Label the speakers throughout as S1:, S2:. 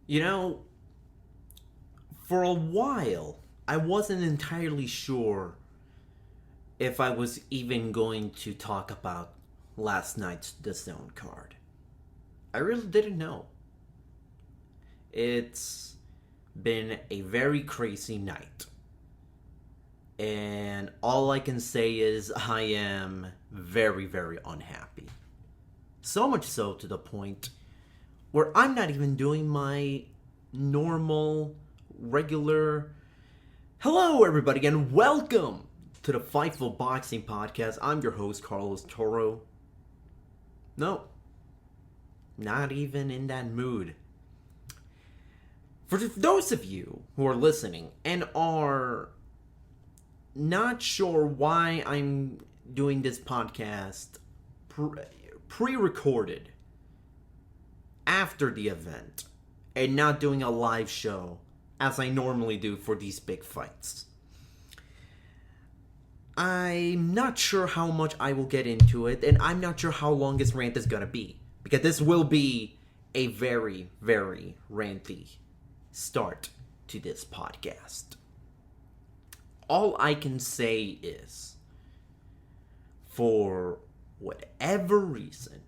S1: You know, for a while, I wasn't entirely sure if I was even going to talk about last night's DAZN card. I really didn't know. It's been a very crazy night. And all I can say is I am very, very unhappy. So much so to the point where I'm not even doing my normal, regular. Hello, everybody, and welcome to the Fightful Boxing Podcast. I'm your host, Carlos Toro. No, not even in that mood. For those of you who are listening and are not sure why I'm doing this podcast pre-recorded after the event and not doing a live show as I normally do for these big fights. I'm not sure how much I will get into it, and I'm not sure how long this rant is gonna be, because this will be a very, very ranty start to this podcast. All I can say is, for whatever reason,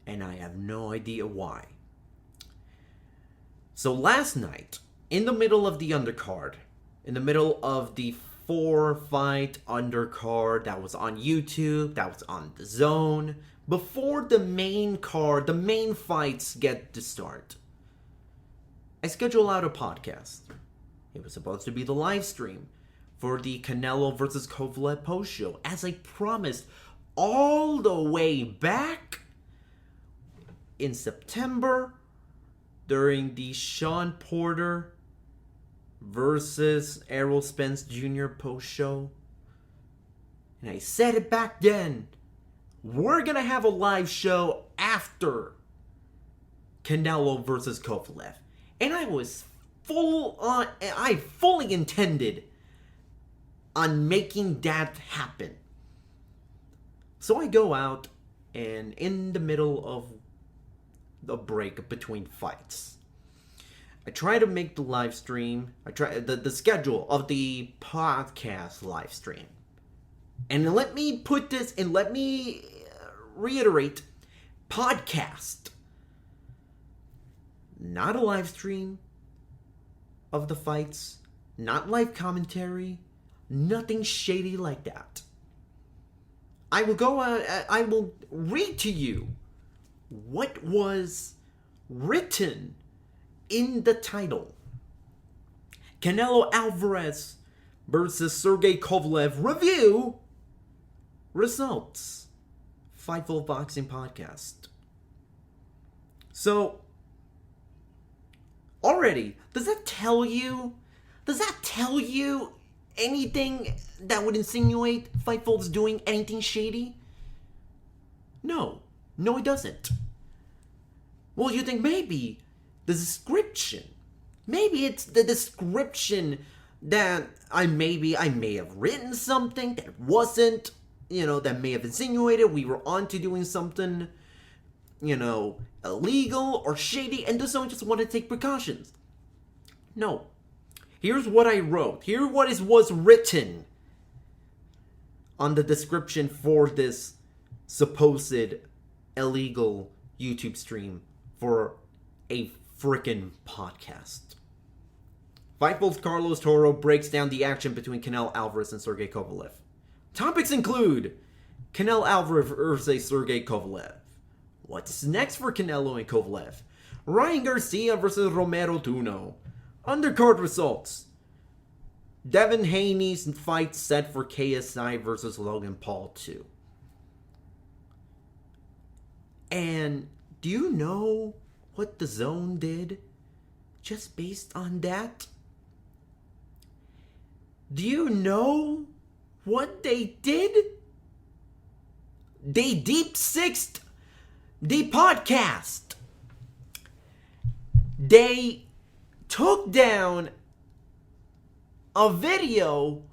S1: and I have no idea why. So last night, in the middle of the undercard, in the middle of the 4-fight undercard that was on YouTube, that was on DAZN, before the main card, the main fights get to start, I scheduled out a podcast. It was supposed to be the live stream for the Canelo versus Kovalev post show, as I promised all the way back in September during the Sean Porter versus Errol Spence Jr. post show. And I said it back then. We're gonna have a live show after Canelo versus Kovalev. And I fully intended on making that happen. So I go out, and in the middle of the break between fights, I try to make the live stream, the schedule of the podcast live stream. And let me put this, and let me reiterate, podcast. Not a live stream of the fights, not live commentary, nothing shady like that. I will read to you what was written in the title. Canelo Alvarez versus Sergey Kovalev review results. Fightful Boxing Podcast. So, already, does that tell you anything that would insinuate Fightful's doing anything shady? No, it doesn't. Well, you think maybe the description, maybe it's the description that I may have written something that wasn't, that may have insinuated we were on to doing something, illegal or shady, and someone just wanted to take precautions. No. Here's what I wrote. Here was written on the description for this supposed illegal YouTube stream for a frickin' podcast. Fightful's Carlos Toro breaks down the action between Canelo Alvarez and Sergey Kovalev. Topics include Canelo Alvarez versus Sergey Kovalev. What's next for Canelo and Kovalev? Ryan Garcia versus Romero Tuno. Undercard results. Devin Haney's fight set for KSI versus Logan Paul 2. And do you know what DAZN did just based on that? Do you know what they did? They deep-sixed the podcast. They took down a video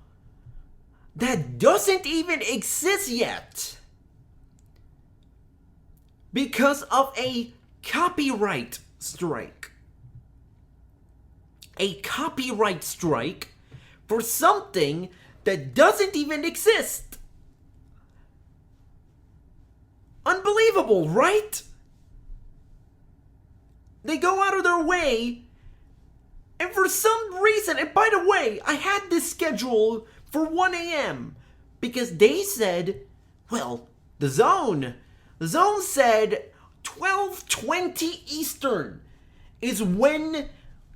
S1: that doesn't even exist yet because of a copyright strike. a copyright strike for something that doesn't even exist. Unbelievable, right? They go out of their way, and for some reason, and by the way, I had this scheduled for 1 a.m. because they said, well, the zone said 12:20 Eastern is when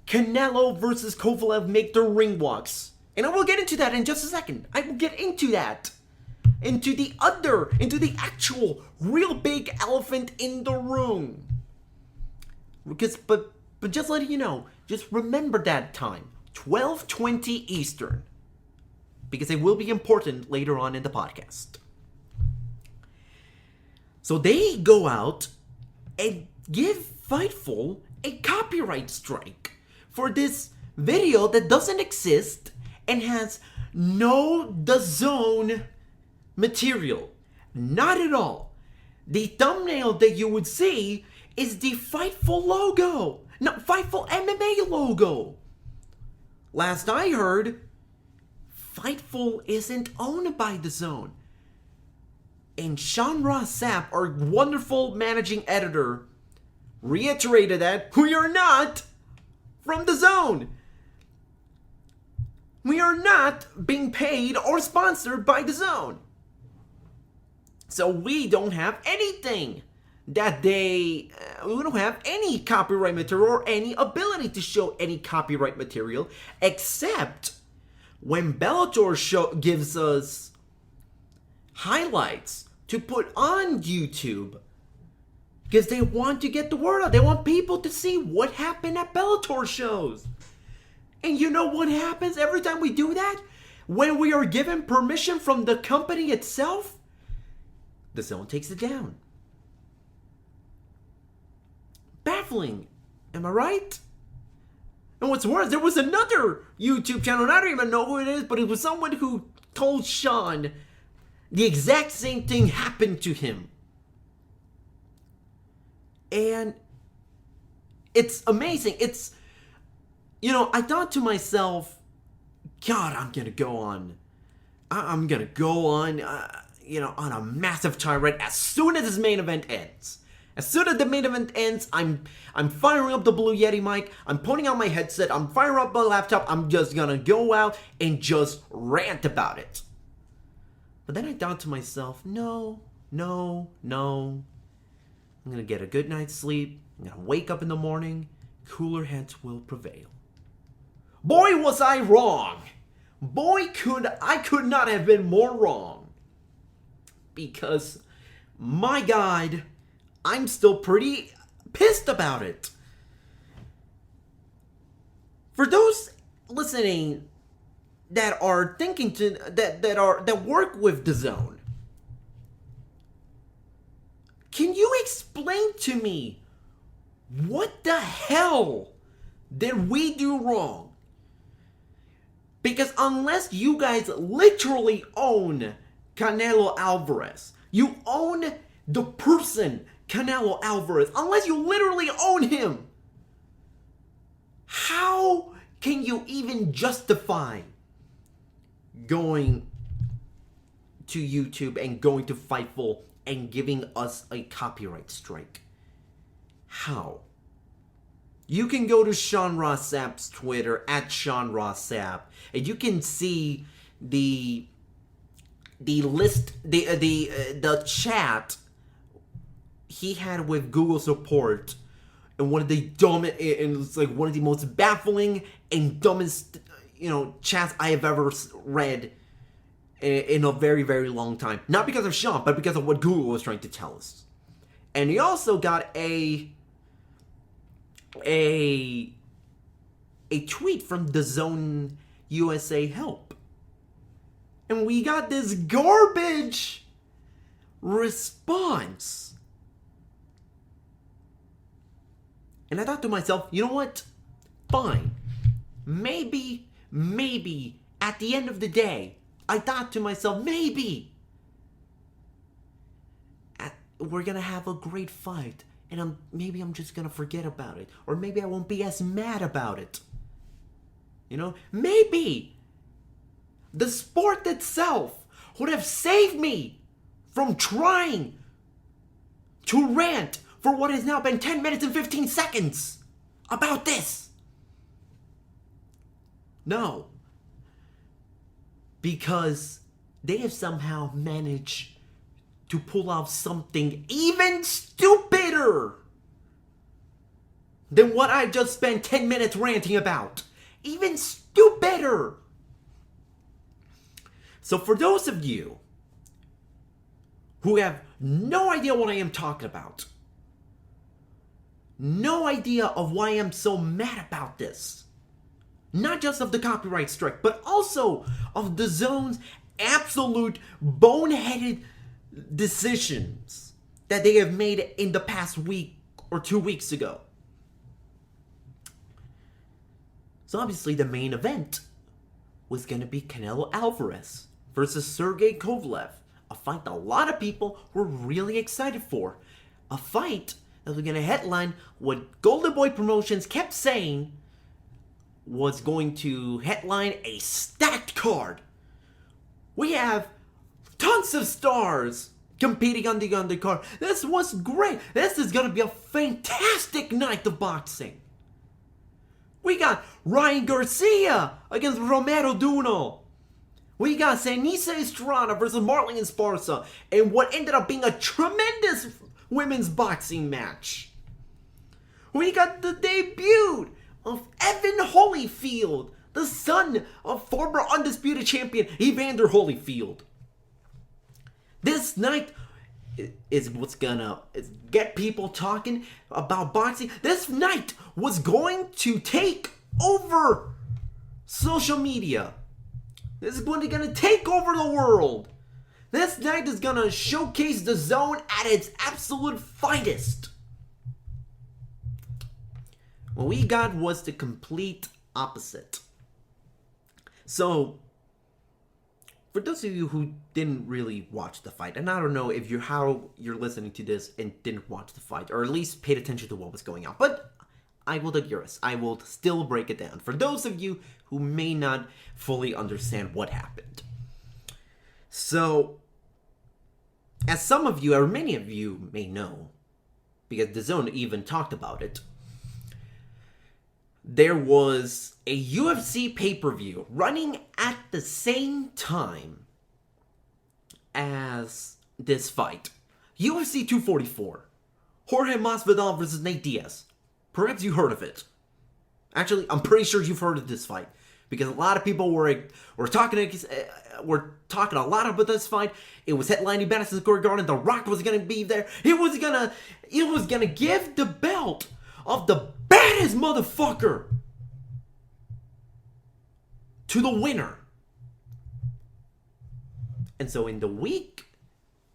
S1: Canelo versus Kovalev make their ring walks. And I will get into that in just a second. I will get into that. Into the actual real big elephant in the room. But just letting you know, just remember that time. 12:20 Eastern. Because it will be important later on in the podcast. So they go out and give Fightful a copyright strike for this video that doesn't exist and has no DAZN material. Not at all. The thumbnail that you would see is the Fightful logo. No, Fightful MMA logo. Last I heard, Fightful isn't owned by DAZN. And Sean Ross Sapp, our wonderful managing editor, reiterated that we are not from DAZN. We are not being paid or sponsored by DAZN. So we don't have anything that we don't have any copyright material or any ability to show any copyright material except when Bellator gives us highlights to put on YouTube because they want to get the word out. They want people to see what happened at Bellator shows. And you know what happens every time we do that? When we are given permission from the company itself, DAZN takes it down. Baffling. Am I right? And what's worse, there was another YouTube channel, and I don't even know who it is, but it was someone who told Sean the exact same thing happened to him. And it's amazing. It's, I thought to myself, God, I'm going to go on, on a massive tirade as soon as this main event ends. As soon as the main event ends, I'm firing up the Blue Yeti mic, I'm pulling out my headset, I'm firing up my laptop, I'm just gonna go out and just rant about it. But then I thought to myself, no. I'm gonna get a good night's sleep, I'm gonna wake up in the morning, cooler heads will prevail. Boy, was I wrong! I could not have been more wrong. Because, my God, I'm still pretty pissed about it. For those listening that are thinking that work with DAZN, can you explain to me what the hell did we do wrong? Because unless you guys literally own Canelo Alvarez, you own the person Canelo Alvarez, unless you literally own him, how can you even justify going to YouTube and going to Fightful and giving us a copyright strike? How? You can go to Sean Ross Sapp's Twitter, at Sean Ross Sapp, and you can see the list, the chat he had with Google support, and one of the it's like one of the most baffling and dumbest, chats I have ever read in a very, very long time. Not because of Sean, but because of what Google was trying to tell us. And he also got a tweet from DAZN USA Help. And we got this garbage response. And I thought to myself, you know what? Fine. Maybe, at the end of the day, I thought to myself, maybe we're going to have a great fight. And maybe I'm just going to forget about it. Or maybe I won't be as mad about it. Maybe the sport itself would have saved me from trying to rant for what has now been 10 minutes and 15 seconds about this. No. Because they have somehow managed to pull off something even stupider than what I just spent 10 minutes ranting about. Even stupider. So for those of you who have no idea what I am talking about, no idea of why I'm so mad about this, not just of the copyright strike, but also of the DAZN's absolute boneheaded decisions that they have made in the past week or 2 weeks ago. So obviously the main event was going to be Canelo Alvarez versus Sergey Kovalev. A fight a lot of people were really excited for. A fight that was going to headline what Golden Boy Promotions kept saying was going to headline a stacked card. We have tons of stars competing on the undercard. This was great. This is going to be a fantastic night of boxing. We got Ryan Garcia against Romero Duno. We got Sinisa Estrada versus Marlen and Esparza, and what ended up being a tremendous women's boxing match. We got the debut of Evan Holyfield, the son of former undisputed champion Evander Holyfield. This night is what's gonna get people talking about boxing. This night was going to take over social media. This is gonna take over the world. This night is gonna showcase the DAZN at its absolute finest. What we got was the complete opposite. So, for those of you who didn't really watch the fight, and I don't know if how you're listening to this and didn't watch the fight, or at least paid attention to what was going on, but I will digress. I will still break it down for those of you who may not fully understand what happened. So, as some of you, or many of you may know, because DAZN even talked about it, there was a UFC pay-per-view running at the same time as this fight. UFC 244. Jorge Masvidal versus Nate Diaz. Perhaps you heard of it. Actually, I'm pretty sure you've heard of this fight, because a lot of people were talking a lot about this fight. It was headlining Madison Square Garden. The Rock was gonna be there. It was gonna give the belt of the baddest motherfucker to the winner. And so in the week,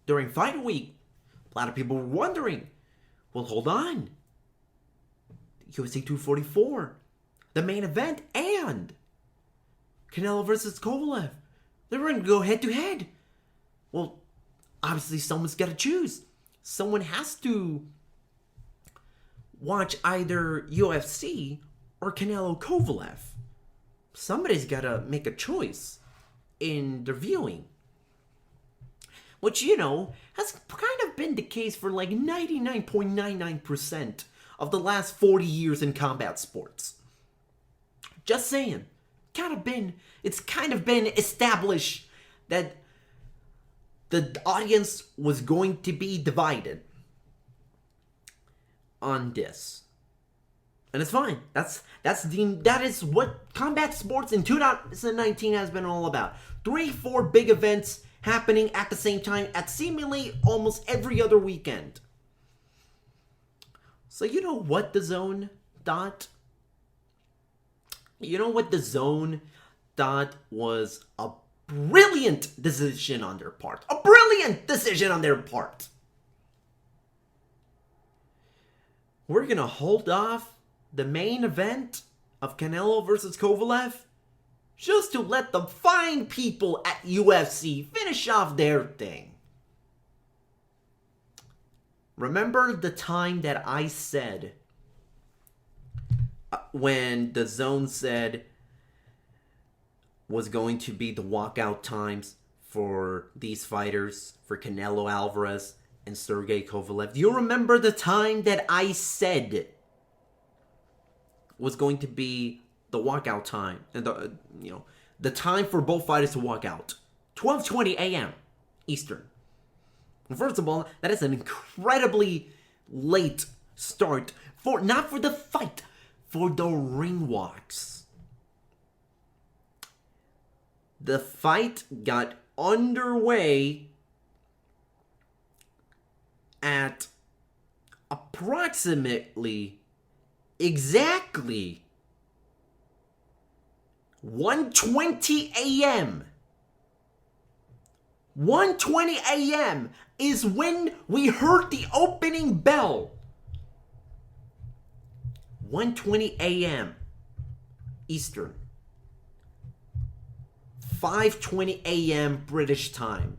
S1: during fight week, a lot of people were wondering, well, hold on. UFC 244, the main event, and Canelo versus Kovalev, they were going to go head to head. Well, obviously someone's got to choose. Someone has to watch either UFC or Canelo Kovalev. Somebody's got to make a choice in their viewing. Which, has kind of been the case for like 99.99% of the last 40 years in combat sports. Just saying. It's kind of been established that the audience was going to be divided on this. And it's fine. That is what combat sports in 2019 has been all about. 3-4 big events happening at the same time at seemingly almost every other weekend. So you know what the DAZN thought? You know what the DAZN thought was a brilliant decision on their part. A brilliant decision on their part. We're going to hold off the main event of Canelo versus Kovalev just to let the fine people at UFC finish off their thing. Remember the time that I said when the DAZN said was going to be the walkout times for these fighters, for Canelo Alvarez and Sergey Kovalev. Do you remember the time that I said was going to be the walkout time, and the time for both fighters to walk out? 12:20 a.m. Eastern. First of all, that is an incredibly late start not for the fight, for the ring walks. The fight got underway at approximately exactly 1:20 a.m. 1:20 a.m. is when we heard the opening bell. 1:20 a.m. Eastern. 5:20 a.m. British time.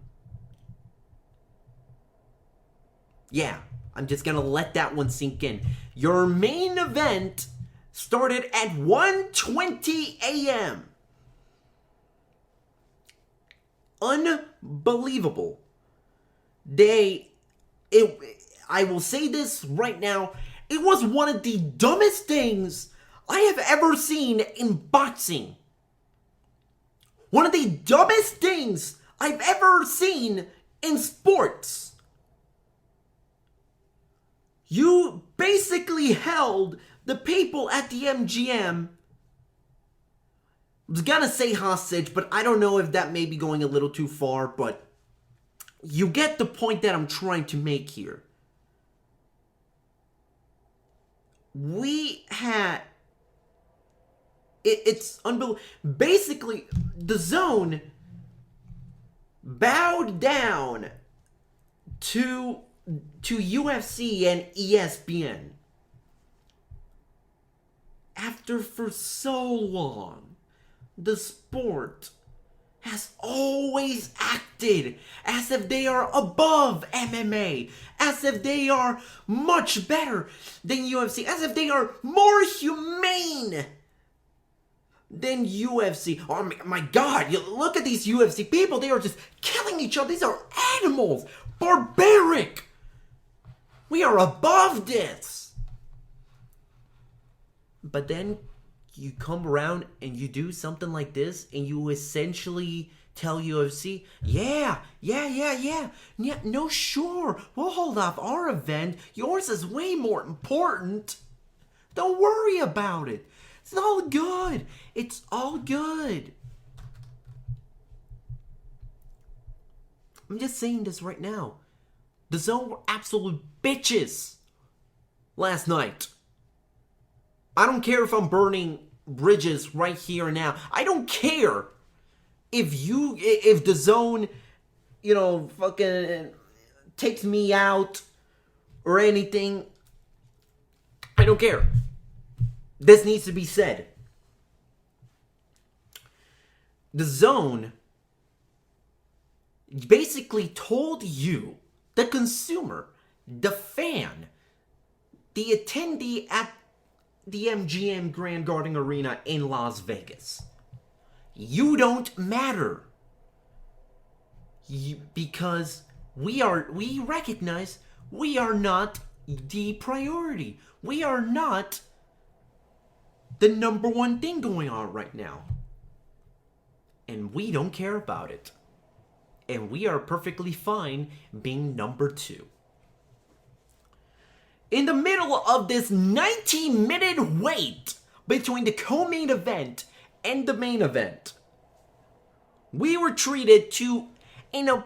S1: Yeah, I'm just gonna let that one sink in. Your main event started at 1:20 a.m. Unbelievable. I will say this right now, it was one of the dumbest things I have ever seen in boxing. One of the dumbest things I've ever seen in sports. You basically held the people at the MGM, I was gonna say hostage, but I don't know if that may be going a little too far, but you get the point that I'm trying to make here. We had... It's unbelievable. Basically, the DAZN bowed down to UFC and ESPN. After for so long, the sport has always acted as if they are above MMA, as if they are much better than UFC, as if they are more humane than UFC. Oh my God, look at these UFC people. They are just killing each other. These are animals. Barbaric. We are above this. But then you come around and you do something like this and you essentially tell UFC, yeah, no, sure, we'll hold off our event. Yours is way more important. Don't worry about it. It's all good. It's all good. I'm just saying this right now. The DAZN were absolute bitches last night. I don't care if I'm burning bridges right here and now. I don't care if the DAZN, fucking takes me out or anything. I don't care. This needs to be said. The DAZN basically told you, the consumer, the fan, the attendee at the MGM Grand Garden Arena in Las Vegas, you don't matter. Because we recognize we are not the priority. We are not the number one thing going on right now. And we don't care about it. And we are perfectly fine being number two. In the middle of this 90-minute wait between the co-main event and the main event, we were treated to a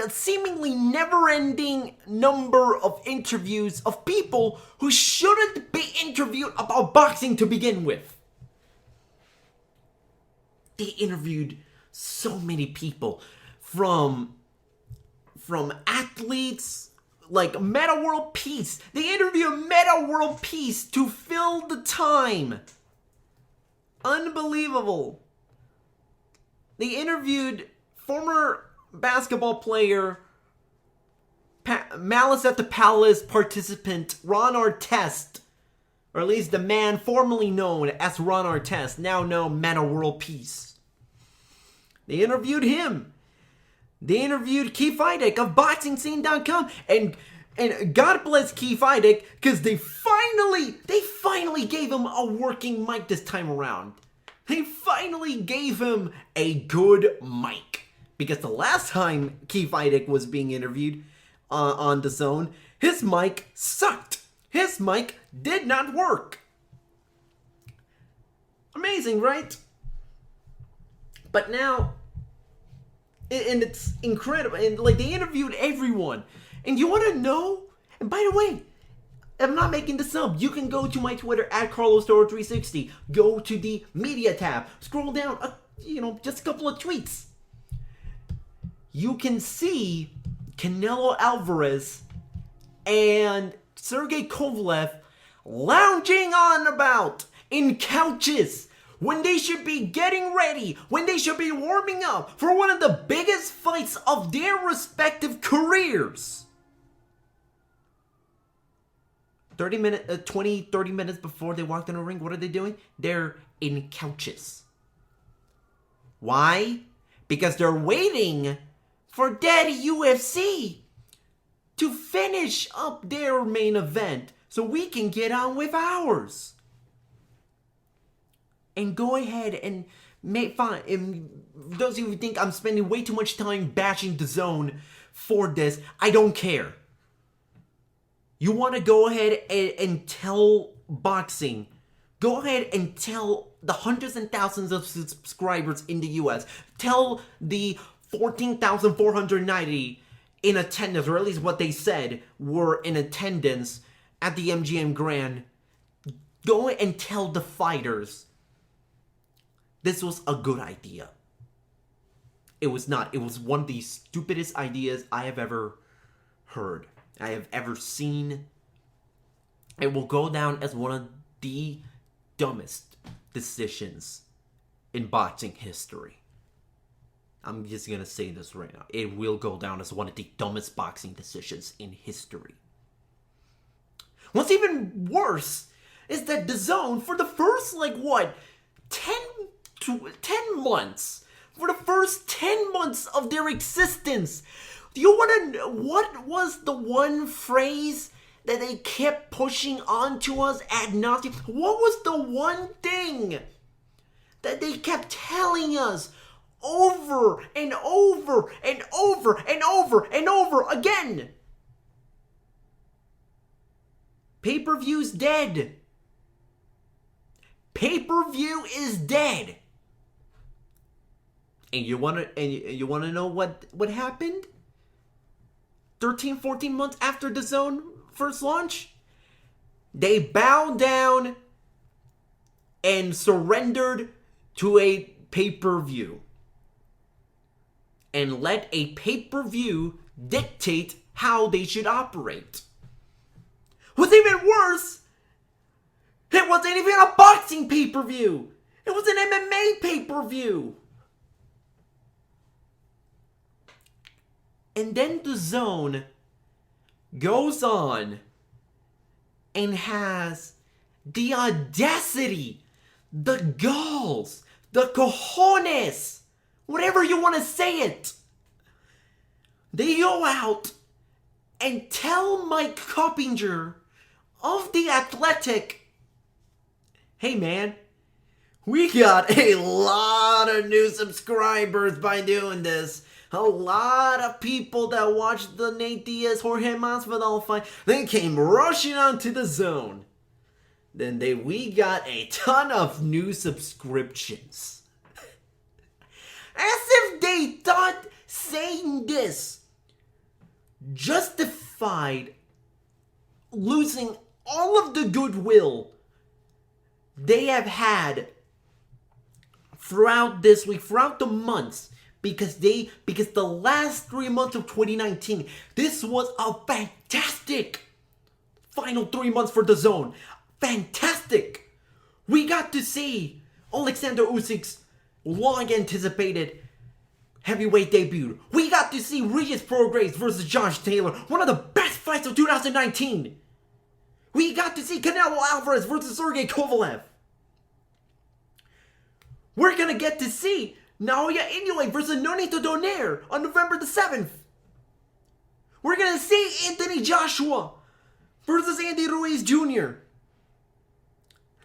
S1: seemingly never-ending number of interviews of people who shouldn't be interviewed about boxing to begin with. They interviewed so many people, from athletes like Meta World Peace. They interviewed Meta World Peace to fill the time. Unbelievable. They interviewed former basketball player, Malice at the Palace participant Ron Artest, or at least the man formerly known as Ron Artest, now known Meta World Peace. They interviewed him. They interviewed Keith Idec of BoxingScene.com, and God bless Keith Idec, because they finally gave him a working mic this time around. They finally gave him a good mic, because the last time Keith Idec was being interviewed on DAZN, his mic sucked. His mic did not work. Amazing, right? But now, and it's incredible, and like they interviewed everyone. And you want to know? And by the way, I'm not making this up. You can go to my Twitter at CarlosToro360. Go to the media tab. Scroll down, just a couple of tweets. You can see Canelo Alvarez and Sergey Kovalev lounging on about in couches when they should be getting ready, when they should be warming up for one of the biggest fights of their respective careers. 30 minutes before they walked in the ring, what are they doing? They're in couches. Why? Because they're waiting for Daddy UFC to finish up their main event so we can get on with ours. And go ahead and make fun. And those of you who think I'm spending way too much time bashing DAZN for this, I don't care. You want to go ahead and tell boxing. Go ahead and tell the hundreds and thousands of subscribers in the US. Tell the 14,490 in attendance, or at least what they said were in attendance at the MGM Grand. Go and tell the fighters this was a good idea. It was not. It was one of the stupidest ideas I have ever heard. I have ever seen. It will go down as one of the dumbest decisions in boxing history. I'm just gonna say this right now. It will go down as one of the dumbest boxing decisions in history. What's even worse is that DAZN, for the first, 10 months, for the first 10 months of their existence, do you want to know what was the one phrase that they kept pushing onto us ad nauseum? What was the one thing that they kept telling us over and over and over and over and over again? Pay-per-view's dead. Pay-per-view is dead. And you wanna know what happened? 13, 14 months after DAZN first launch, they bowed down and surrendered to a pay-per-view. And let a pay-per-view dictate how they should operate. What's even worse, it wasn't even a boxing pay-per-view. It was an MMA pay-per-view. And then DAZN goes on and has the audacity, the galls, the cojones, whatever you want to say it. They go out and tell Mike Coppinger of The Athletic, hey man, we got a lot of new subscribers by doing this. A lot of people that watched the Nate Diaz Jorge Masvidal fight, they came rushing onto DAZN. Then we got a ton of new subscriptions. As if they thought saying this justified losing all of the goodwill they have had throughout this week, throughout the months. Because the last 3 months of 2019, this was a fantastic final 3 months for DAZN. Fantastic. We got to see Alexander Usyk's long-anticipated heavyweight debut. We got to see Regis Prograis versus Josh Taylor, one of the best fights of 2019. We got to see Canelo Alvarez versus Sergey Kovalev. We're gonna get to see Naoya Inoue versus Nonito Donaire on November the 7th. We're going to see Anthony Joshua versus Andy Ruiz Jr.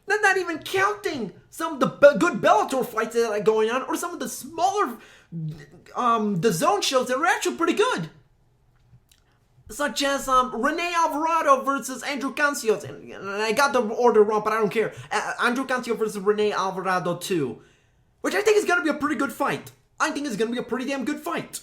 S1: That's not even counting some of the good Bellator fights that are going on, or some of the smaller DAZN shows that are actually pretty good. Such as Rene Alvarado versus Andrew Cancios. And I got the order wrong, but I don't care. Andrew Cancios versus Rene Alvarado 2. Which I think is going to be a pretty good fight. I think it's going to be a pretty damn good fight.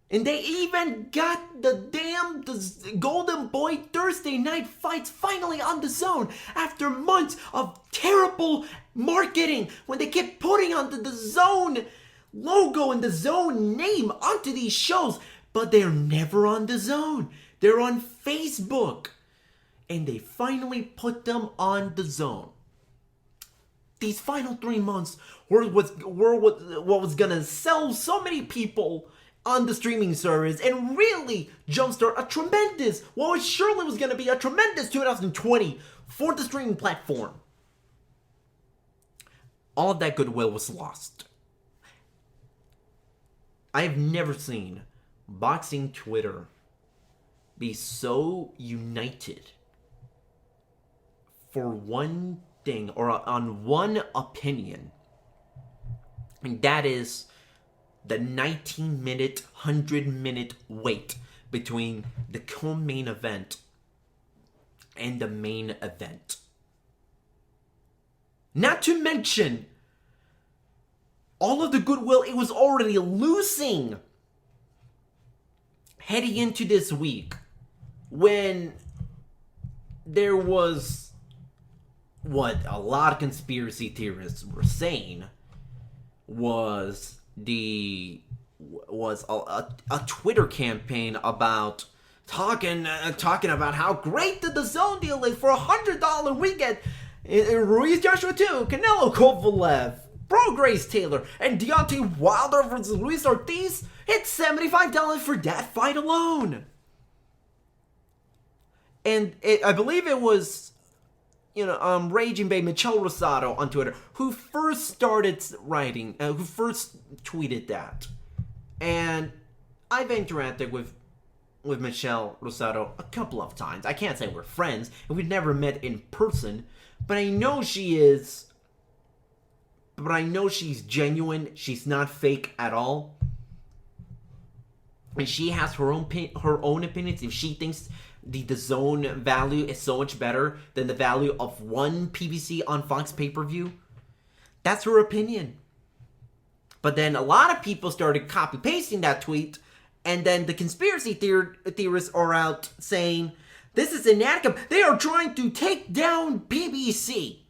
S1: And they even got the Golden Boy Thursday night fights finally on DAZN after months of terrible marketing when they kept putting on the DAZN logo and the DAZN name onto these shows. But they're never on DAZN. They're on Facebook. And they finally put them on DAZN. These final 3 months were what was gonna sell so many people on the streaming service and really jumpstart what surely was gonna be a tremendous 2020 for the streaming platform. All of that goodwill was lost. I have never seen boxing Twitter be so united for one thing, or on one opinion, and that is the 19-minute, 100-minute wait between the co-main event and the main event. Not to mention all of the goodwill it was already losing heading into this week, when there was what a lot of conspiracy theorists were saying was a Twitter campaign about talking about how great the DAZN deal is for $100 weekend. Ruiz Joshua 2, Canelo Kovalev, Bro Grace Taylor, and Deontay Wilder versus Luis Ortiz. It's $75 for that fight alone. And I believe it was, Raging Bay Michel Rosado on Twitter who first started writing, who first tweeted that. And I've interacted with Michel Rosado a couple of times. I can't say we're friends, and we've never met in person, but I know she is. But I know she's genuine. She's not fake at all. And she has her own opinions. If she thinks the DAZN value is so much better than the value of one PBC on Fox pay-per-view, that's her opinion. But then a lot of people started copy-pasting that tweet, and then the conspiracy theorists are out saying, this is inaccurate. They are trying to take down PBC.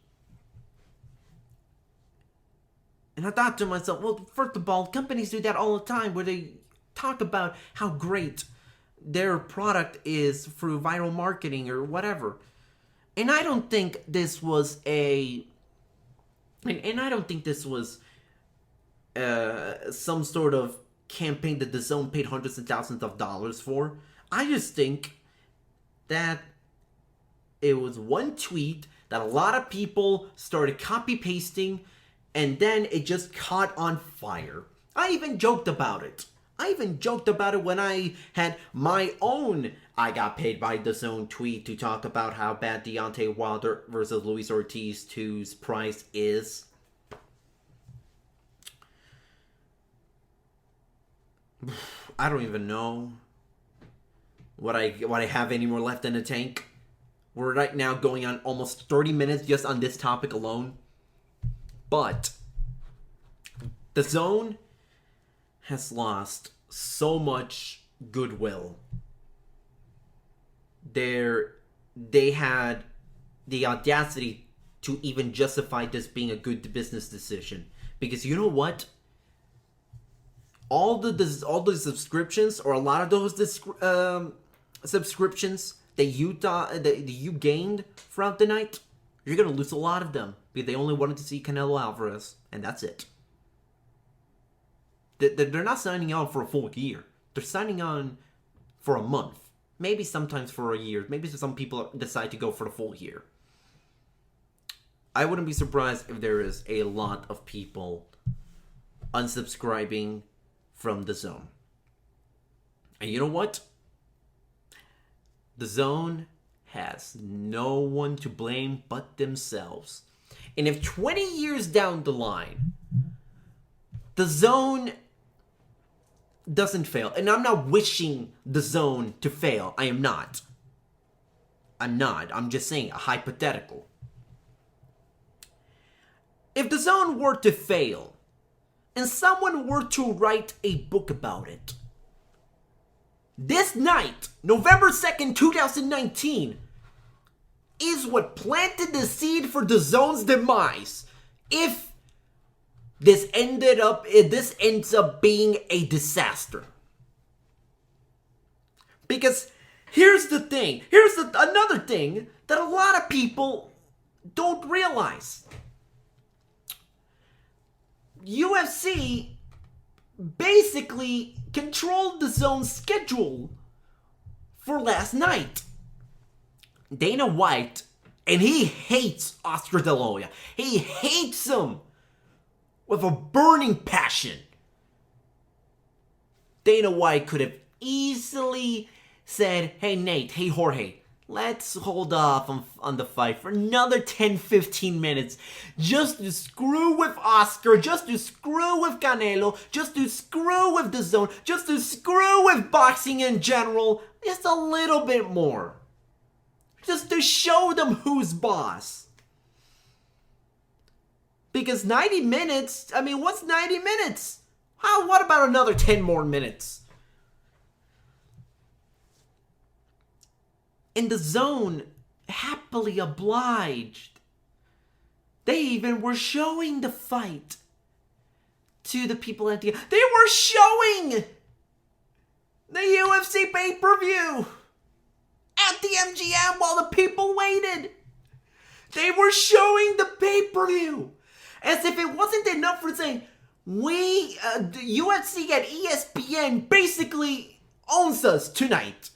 S1: And I thought to myself, well, first of all, companies do that all the time, where they talk about how great their product is through viral marketing or whatever. And I don't think this was some sort of campaign that DAZN paid hundreds of thousands of dollars for. I just think that it was one tweet that a lot of people started copy-pasting, and then it just caught on fire. I even joked about it. When I had my own I got paid by DAZN tweet to talk about how bad Deontay Wilder versus Luis Ortiz 2's price is. I don't even know what I have any more left in the tank. We're right now going on almost 30 minutes just on this topic alone. But DAZN has lost so much goodwill. They had the audacity to even justify this being a good business decision, because you know what? All the subscriptions, or a lot of those subscriptions that you gained throughout the night, you're gonna lose a lot of them because they only wanted to see Canelo Alvarez, and that's it. They're not signing on for a full year. They're signing on for a month. Maybe sometimes for a year. Maybe some people decide to go for the full year. I wouldn't be surprised if there is a lot of people unsubscribing from DAZN. And you know what? DAZN has no one to blame but themselves. And if 20 years down the line, DAZN doesn't fail, and I'm not wishing DAZN to fail. I am not. I'm just saying a hypothetical. If DAZN were to fail, and someone were to write a book about it, this night, November 2nd, 2019, is what planted the seed for DAZN's demise. If this ends up being a disaster. Because here's the thing. Another thing that a lot of people don't realize. UFC basically controlled DAZN's schedule for last night. Dana White, and he hates Oscar De La Hoya. He hates him with a burning passion. Dana White could have easily said, hey Nate, hey Jorge, let's hold off on the fight for another 10-15 minutes just to screw with Oscar, just to screw with Canelo, just to screw with DAZN, just to screw with boxing in general, just a little bit more. Just to show them who's boss. Because 90 minutes, I mean, what's 90 minutes? What about another 10 more minutes? And DAZN happily obliged. They even were showing the fight to the people at the... They were showing the UFC pay-per-view at the MGM while the people waited. They were showing the pay-per-view. As if it wasn't enough for saying, the UFC at ESPN basically owns us tonight.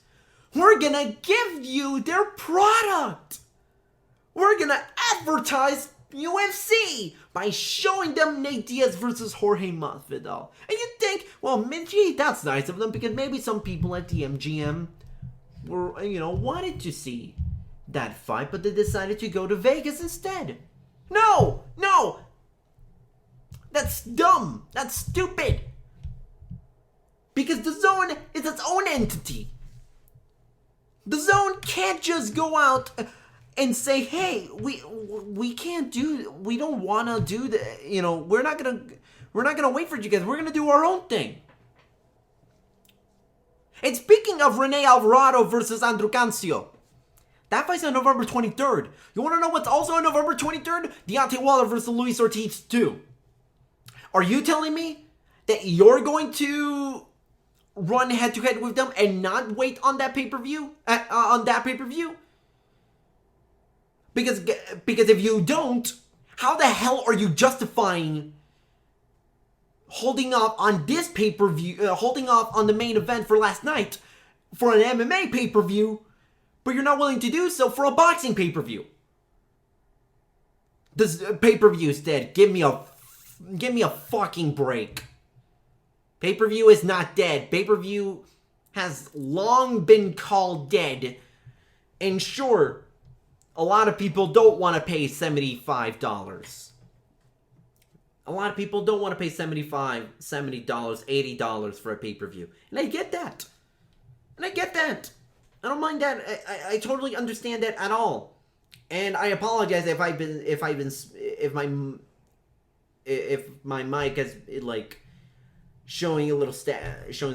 S1: We're gonna give you their product. We're gonna advertise UFC by showing them Nate Diaz versus Jorge Masvidal. And you think, well, gee, that's nice of them because maybe some people at the MGM were, wanted to see that fight, but they decided to go to Vegas instead. No! That's dumb. That's stupid. Because DAZN is its own entity. DAZN can't just go out and say, hey, we can't do, we don't want to do the, we're not gonna wait for you guys. We're gonna do our own thing. And speaking of Rene Alvarado versus Andrew Cancio, that fight's on November 23rd. You want to know what's also on November 23rd? Deontay Wilder versus Luis Ortiz 2. Are you telling me that you're going to run head-to-head with them and not wait on that pay-per-view? Because if you don't, how the hell are you justifying holding off on this pay-per-view, holding off on the main event for last night for an MMA pay-per-view, but you're not willing to do so for a boxing pay-per-view? This pay-per-view is dead. Give me a fucking break. Pay-per-view is not dead. Pay-per-view has long been called dead. And sure, a lot of people don't want to pay $75. A lot of people don't want to pay $75, $70, $80 for a pay-per-view. And I get that. I don't mind that. I totally understand that at all. And I apologize if my mic has showing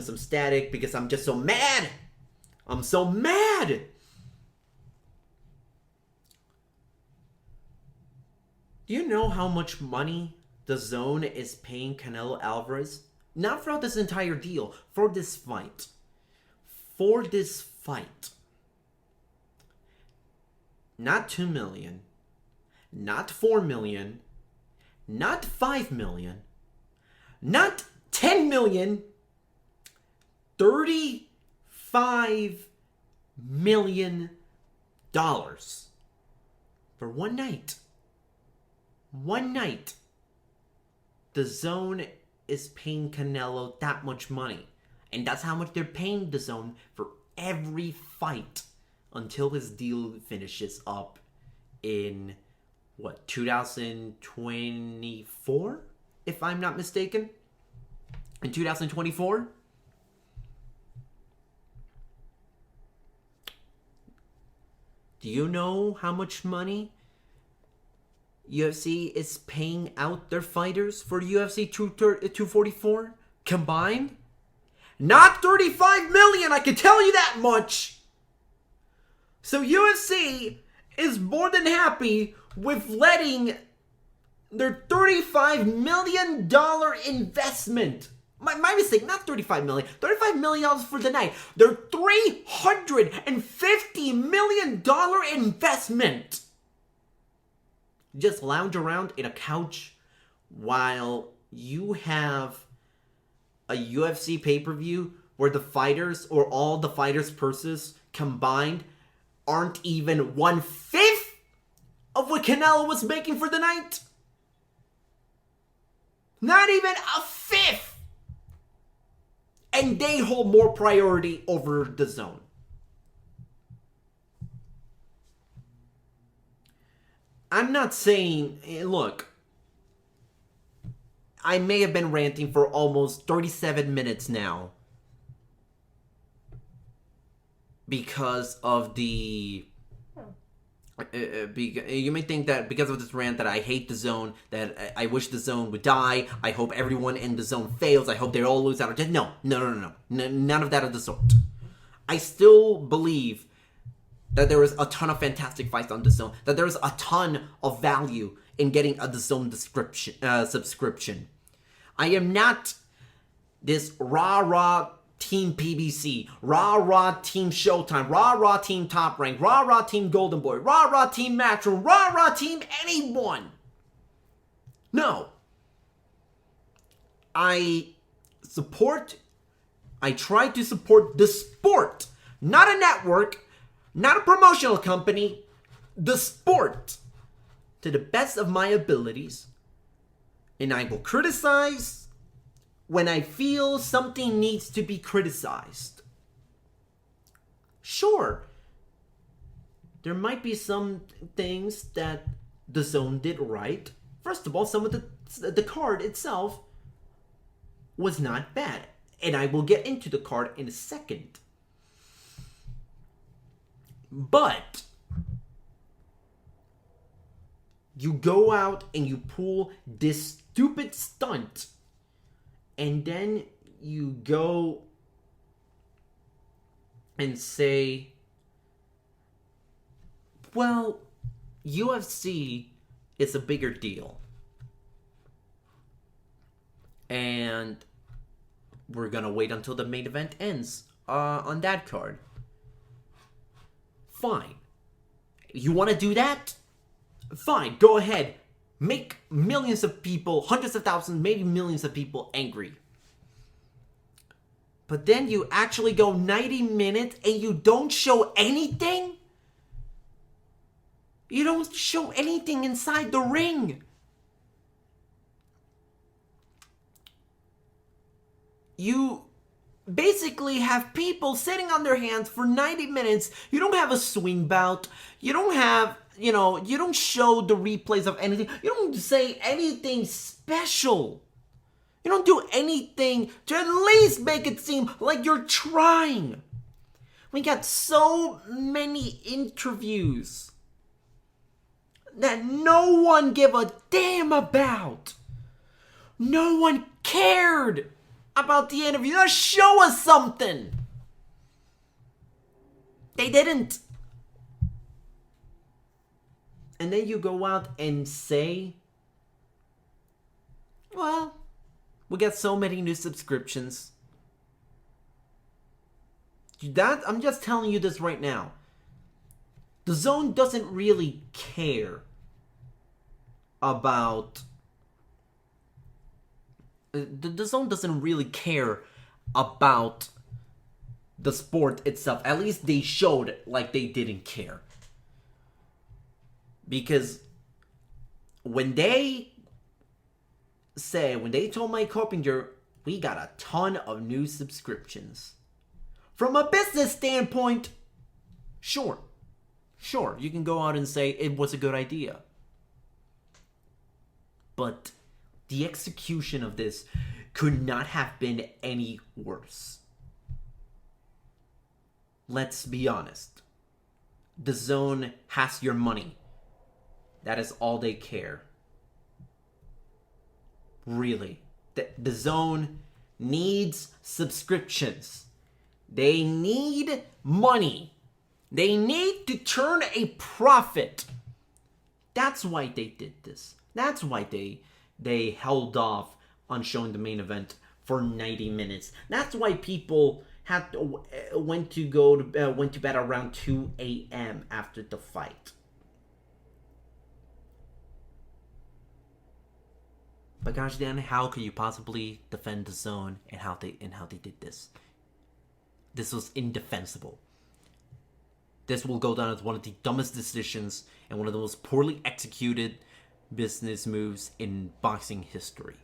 S1: some static because I'm just so mad. I'm so mad. Do you know how much money DAZN is paying Canelo Alvarez? Not throughout this entire deal, for this fight. Not $2 million, not $4 million, not $5 million, not $10 million, $35 million for one night. one night, DAZN is paying Canelo that much money. And that's how much they're paying DAZN for every fight until his deal finishes up in, 2024? If I'm not mistaken? In 2024? Do you know how much money UFC is paying out their fighters for UFC 244 combined? Not 35 million, I can tell you that much. So UFC is more than happy with letting their $35 million investment. My mistake, not $35 million. $35 million for the night. Their $350 million investment. Just lounge around in a couch while you have a UFC pay-per-view where the fighters, or all the fighters' purses combined, aren't even 1/5 of what Canelo was making for the night. Not even a fifth. And they hold more priority over DAZN. I'm not saying, look, I may have been ranting for almost 37 minutes now because of the... you may think that because of this rant that I hate DAZN, that I wish DAZN would die, I hope everyone in DAZN fails, I hope they all lose out of death. No. None of that of the sort. I still believe that there is a ton of fantastic fights on DAZN, that there is a ton of value in getting a DAZN subscription. I am not this rah-rah Team PBC, rah-rah Team Showtime, rah-rah Team Top Rank, rah-rah Team Golden Boy, rah-rah Team Matchroom, rah-rah Team anyone. No. I try to support the sport, not a network, not a promotional company, the sport, to the best of my abilities. And I will criticize when I feel something needs to be criticized. Sure, there might be some things that DAZN did right. First of all, some of the card itself was not bad. And I will get into the card in a second. But you go out and you pull this stupid stunt, and then you go and say, well, UFC is a bigger deal. And we're gonna wait until the main event ends on that card. Fine. You want to do that? Fine, go ahead. Make millions of people, hundreds of thousands, maybe millions of people angry. But then you actually go 90 minutes and you don't show anything? You don't show anything inside the ring. You basically have people sitting on their hands for 90 minutes. You don't have a swing bout. You don't have, you don't show the replays of anything. You don't say anything special. You don't do anything to at least make it seem like you're trying. We got so many interviews that no one gave a damn about. No one cared about the interview. Just show us something. They didn't. And then you go out and say, well, we got so many new subscriptions. I'm just telling you this right now. DAZN doesn't really care about... DAZN doesn't really care about the sport itself. At least they showed like they didn't care. Because when they told Mike Carpenter, we got a ton of new subscriptions. From a business standpoint, sure, you can go out and say it was a good idea. But the execution of this could not have been any worse. Let's be honest. DAZN has your money. That is all they care. Really. DAZN needs subscriptions. They need money. They need to turn a profit. That's why they did this. That's why they held off on showing the main event for 90 minutes. That's why people went to bed around 2 a.m. after the fight. But gosh, Dan, how could you possibly defend DAZN and how they did this? This was indefensible. This will go down as one of the dumbest decisions and one of the most poorly executed business moves in boxing history.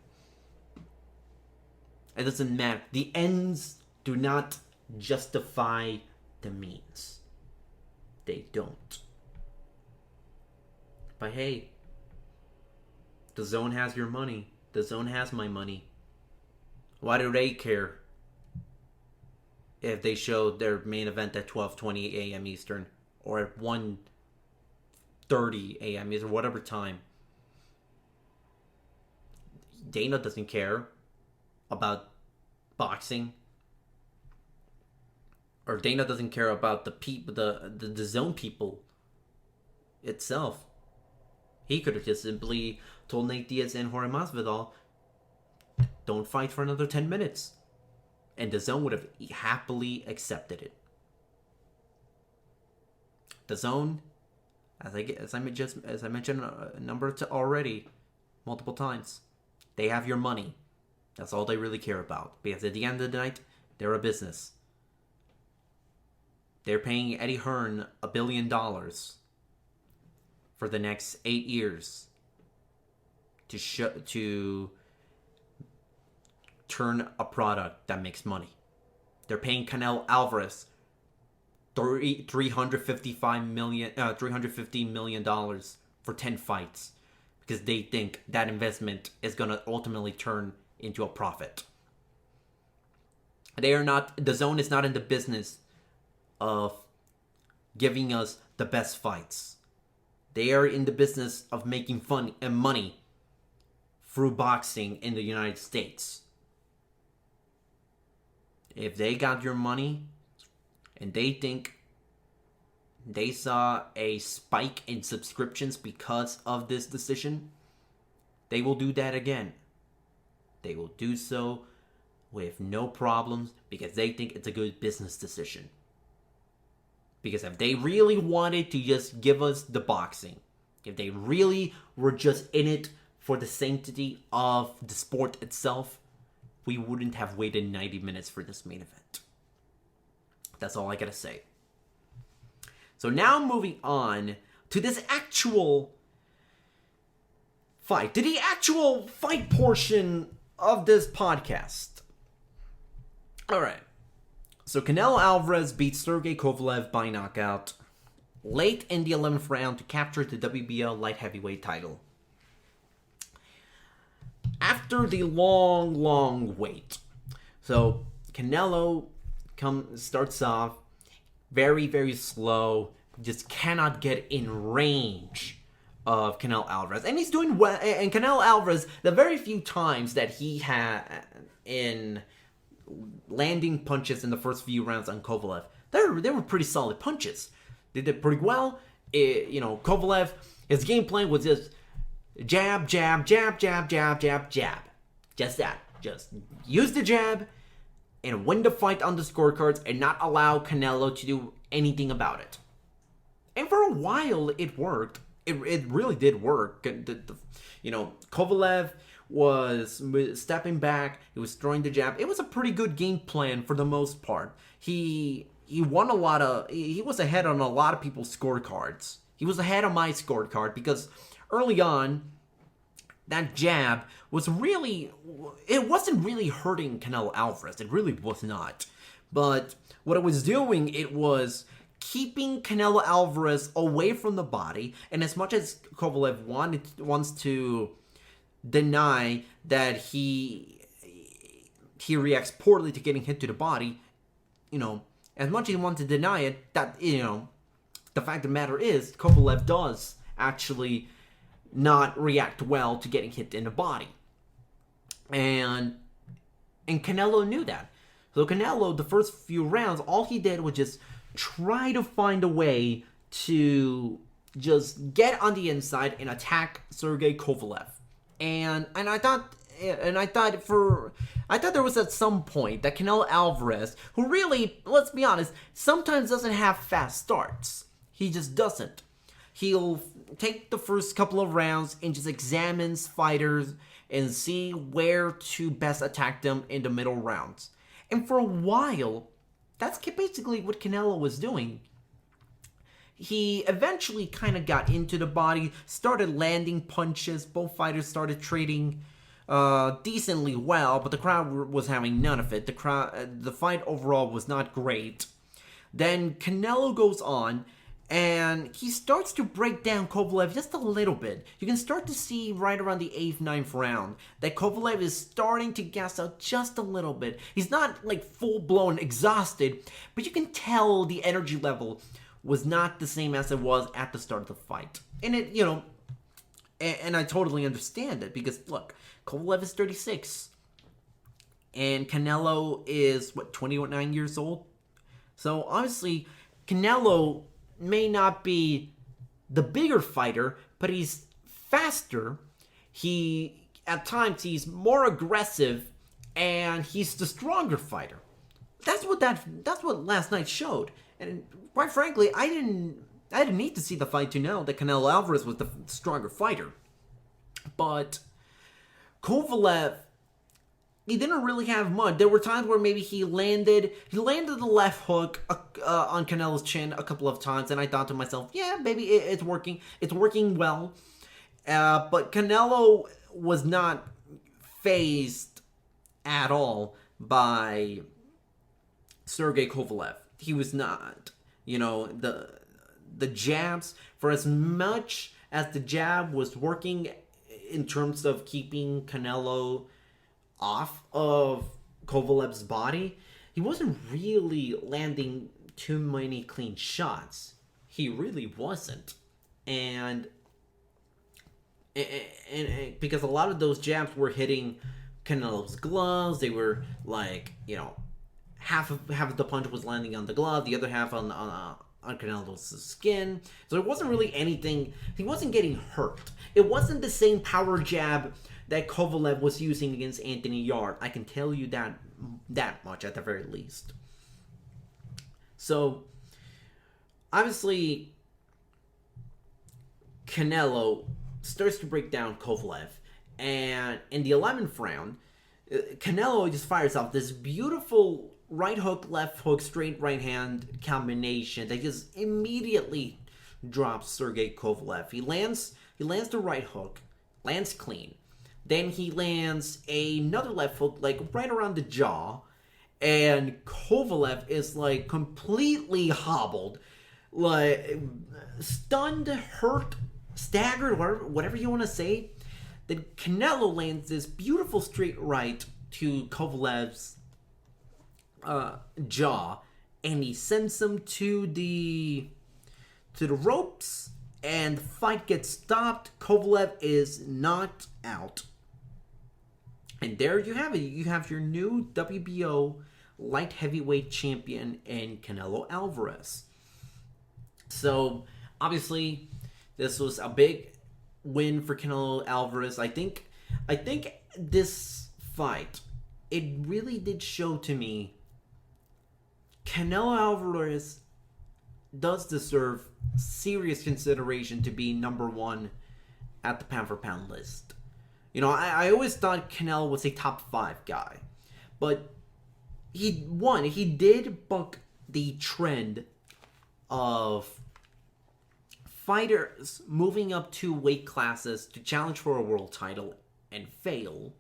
S1: It doesn't matter. The ends do not justify the means. They don't. But hey, DAZN has your money. DAZN has my money. Why do they care if they show their main event at 12:20 a.m. Eastern or at 1:30 a.m. Eastern, whatever time? Dana doesn't care about boxing, or Dana doesn't care about the DAZN people itself. He could have just simply told Nate Diaz and Jorge Masvidal, don't fight for another 10 minutes. And DAZN would have happily accepted it. DAZN, as I mentioned a number already, multiple times, they have your money. That's all they really care about. Because at the end of the night, they're a business. They're paying Eddie Hearn $1 billion for the next 8 years to turn a product that makes money. They're paying Canelo Alvarez $350 million for 10 fights because they think that investment is going to ultimately turn into a profit. DAZN is not in the business of giving us the best fights. They are in the business of making fun and money through boxing in the United States. If they got your money and they think they saw a spike in subscriptions because of this decision, they will do that again. They will do so with no problems because they think it's a good business decision. Because if they really wanted to just give us the boxing, if they really were just in it for the sanctity of the sport itself, we wouldn't have waited 90 minutes for this main event. That's all I gotta say. So now moving on to this actual fight, to the actual fight portion of this podcast. Alright. So Canelo Alvarez beat Sergey Kovalev by knockout late in the 11th round to capture the WBL light heavyweight title. After the long wait. So Canelo starts off very, very slow. Just cannot get in range of Canelo Alvarez. And he's doing well. And Canelo Alvarez, the very few times that he had in landing punches in the first few rounds on Kovalev, they were pretty solid punches. They did pretty well. Kovalev, his game plan was just jab, jab, jab, jab, jab, jab, jab. Just that. Just use the jab and win the fight on the scorecards and not allow Canelo to do anything about it. And for a while, it worked. It really did work. Kovalev was stepping back. He was throwing the jab. It was a pretty good game plan for the most part. He won a lot of... He was ahead on a lot of people's scorecards. He was ahead on my scorecard because early on, that jab was really, it wasn't really hurting Canelo Alvarez. It really was not. But what it was doing, it was keeping Canelo Alvarez away from the body. And as much as Kovalev wants to deny that he reacts poorly to getting hit to the body, as much as he wants to deny it, that, the fact of the matter is, Kovalev does actually not react well to getting hit in the body. And Canelo knew that. So Canelo, the first few rounds, all he did was just try to find a way to just get on the inside and attack Sergey Kovalev. And I thought there was at some point that Canelo Alvarez, who really, let's be honest, sometimes doesn't have fast starts. He just doesn't. He'll take the first couple of rounds and just examines fighters and see where to best attack them in the middle rounds. And for a while, that's basically what Canelo was doing. He eventually kind of got into the body, started landing punches. Both fighters started trading decently well, but the crowd was having none of it. The fight overall was not great. Then Canelo goes on, and he starts to break down Kovalev just a little bit. You can start to see right around the 8th, 9th round that Kovalev is starting to gas out just a little bit. He's not like full-blown exhausted, but you can tell the energy level was not the same as it was at the start of the fight. And it, and I totally understand it, because look, Kovalev is 36, and Canelo is, 29 years old? So obviously, Canelo may not be the bigger fighter, but he's faster. At times, he's more aggressive, and he's the stronger fighter. That's what last night showed. And quite frankly, I didn't need to see the fight to know that Canelo Alvarez was the stronger fighter. But Kovalev, he didn't really have much. There were times where maybe he landed the left hook on Canelo's chin a couple of times, and I thought to myself, yeah, maybe it's working. It's working well. But Canelo was not fazed at all by Sergey Kovalev. He was not. The jabs, for as much as the jab was working in terms of keeping Canelo off of Kovalev's body, he wasn't really landing too many clean shots. He really wasn't. And because a lot of those jabs were hitting Canelo's gloves, they were like, half of the punch was landing on the glove, the other half on Canelo's skin. So it wasn't really anything. He wasn't getting hurt. It wasn't the same power jab that Kovalev was using against Anthony Yarde. I can tell you that much at the very least. So obviously, Canelo starts to break down Kovalev, and in the 11th round, Canelo just fires off this beautiful right hook, left hook, straight right hand combination that just immediately drops Sergey Kovalev. He lands the right hook, lands clean. Then he lands another left hook, like right around the jaw, and Kovalev is like completely hobbled, like stunned, hurt, staggered, whatever you want to say. Then Canelo lands this beautiful straight right to Kovalev's jaw, and he sends him to the ropes, and the fight gets stopped. Kovalev is knocked out. And there you have it. You have your new WBO light heavyweight champion in Canelo Alvarez. So, obviously, this was a big win for Canelo Alvarez. I think this fight, it really did show to me Canelo Alvarez does deserve serious consideration to be number one at the pound for pound list. I always thought Canelo was a top 5 guy, but he did buck the trend of fighters moving up 2 weight classes to challenge for a world title and fail.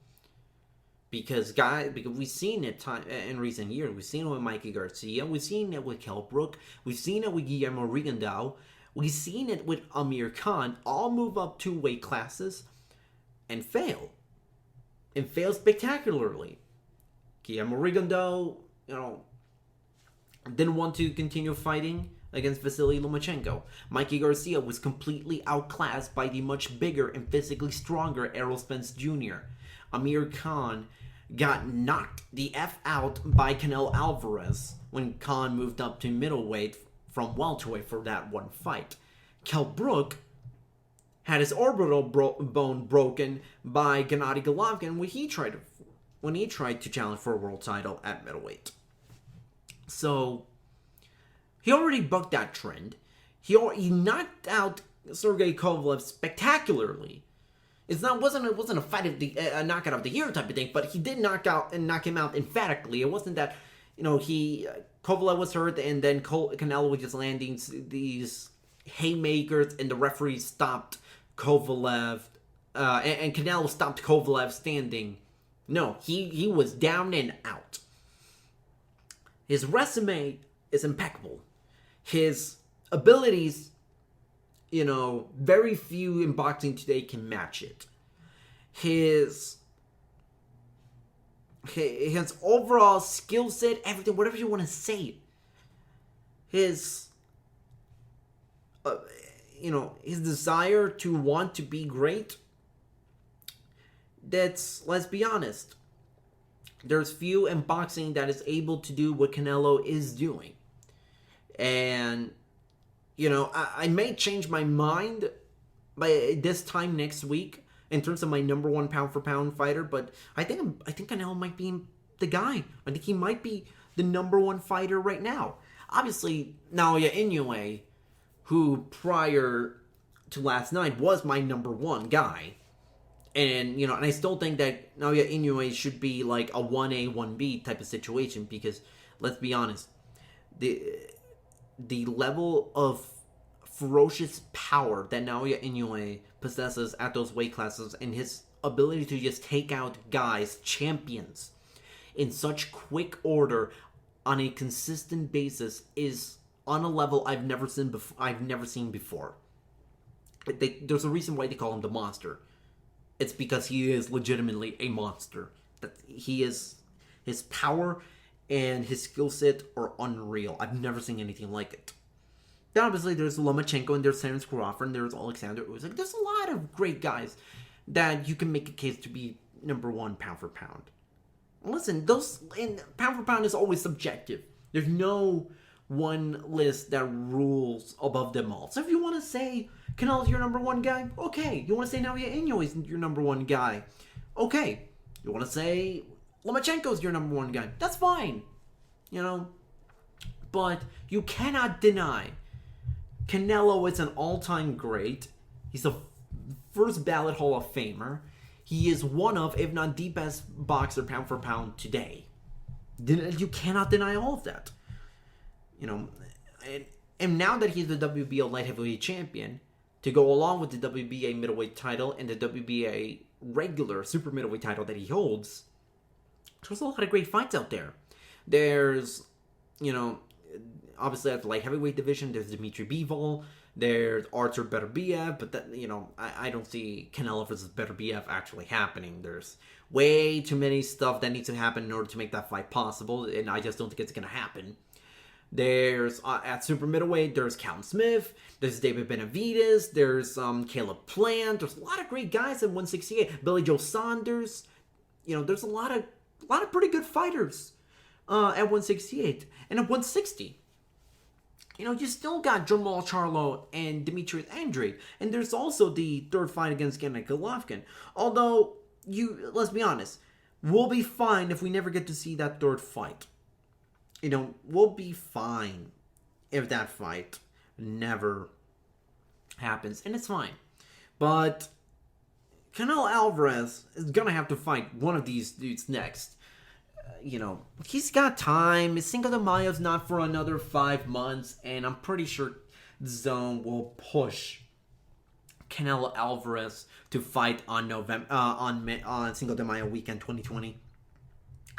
S1: Because we've seen it in recent years. We've seen it with Mikey Garcia. We've seen it with Kell Brook. We've seen it with Guillermo Rigondeaux. We've seen it with Amir Khan. All move up 2 weight classes and fail. And fail spectacularly. Guillermo Rigondeaux, didn't want to continue fighting against Vasily Lomachenko. Mikey Garcia was completely outclassed by the much bigger and physically stronger Errol Spence Jr. Amir Khan got knocked the F out by Canelo Alvarez when Khan moved up to middleweight from welterweight for that one fight. Kell Brook had his orbital bone broken by Gennady Golovkin when he tried to challenge for a world title at middleweight. So he already bucked that trend. He knocked out Sergey Kovalev spectacularly. It wasn't a fight of a knockout of the year type of thing, but he did knock him out emphatically. It wasn't that Kovalev was hurt and then Canelo was just landing these haymakers and the referee stopped Kovalev and Canelo stopped Kovalev standing. No, he was down and out. His resume is impeccable. His abilities, very few in boxing today can match it. His overall skill set, everything, whatever you want to say. His desire to want to be great. Let's be honest. There's few in boxing that is able to do what Canelo is doing. And, I may change my mind by this time next week in terms of my number 1 pound for pound fighter, but I think Canelo might be the guy. I think he might be the number 1 fighter right now. Obviously, Naoya Inoue, who prior to last night was my number 1 guy. And, and I still think that Naoya Inoue should be like a 1A, 1B type of situation because, let's be honest, the level of ferocious power that Naoya Inoue possesses at those weight classes and his ability to just take out guys, champions, in such quick order on a consistent basis is on a level I've never seen before. There's a reason why they call him the monster. It's because he is legitimately a monster. That his power and his skill set are unreal. I've never seen anything like it. Then obviously there's Lomachenko and there's Terence Crawford and there's Alexander Usyk. There's a lot of great guys that you can make a case to be number 1 pound for pound. Listen, pound for pound is always subjective. There's no one list that rules above them all. So if you want to say Canelo's your number 1 guy, okay. You want to say Naoya Inoue is your number 1 guy, okay. You want to say Lomachenko's your number 1 guy, that's fine. But you cannot deny Canelo is an all-time great. He's a first ballot Hall of Famer. He is one of, if not the best boxer pound for pound today. You cannot deny all of that. And now that he's the WBO light heavyweight champion, to go along with the WBA middleweight title and the WBA regular super middleweight title that he holds, there's a lot of great fights out there. There's, obviously at the light heavyweight division, there's Dmitry Bivol, there's Artur Beterbiev, but that, I don't see Canelo versus Beterbiev actually happening. There's way too many stuff that needs to happen in order to make that fight possible, and I just don't think it's going to happen. There's, at super middleweight, there's Callum Smith, there's David Benavidez, there's Caleb Plant, there's a lot of great guys at 168, Billy Joe Saunders, there's a lot of pretty good fighters at 168, and at 160. You still got Jermall Charlo and Demetrius Andrade, and there's also the third fight against Gennady Golovkin. Although, let's be honest, we'll be fine if we never get to see that third fight. We'll be fine if that fight never happens, and it's fine. But Canelo Alvarez is gonna have to fight one of these dudes next. He's got time. Cinco de Mayo's not for another 5 months, and I'm pretty sure DAZN will push Canelo Alvarez to fight on Cinco de Mayo weekend 2020.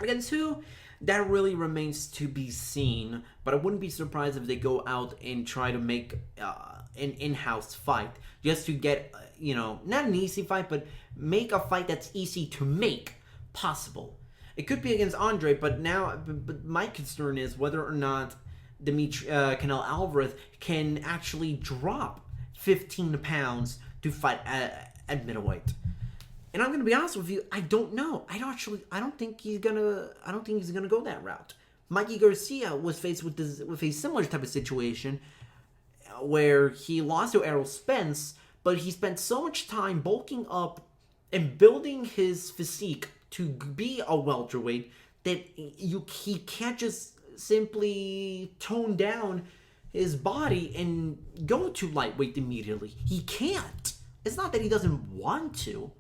S1: Against who? That really remains to be seen, but I wouldn't be surprised if they go out and try to make an in-house fight just to get, not an easy fight, but make a fight that's easy to make possible. It could be against Andre, but my concern is whether or not Canelo Alvarez can actually drop 15 pounds to fight at middleweight. And I'm gonna be honest with you, I don't know. I don't think he's gonna go that route. Mikey Garcia was faced with a similar type of situation where he lost to Errol Spence, but he spent so much time bulking up and building his physique to be a welterweight that he can't just simply tone down his body and go to lightweight immediately. He can't. It's not that he doesn't want to,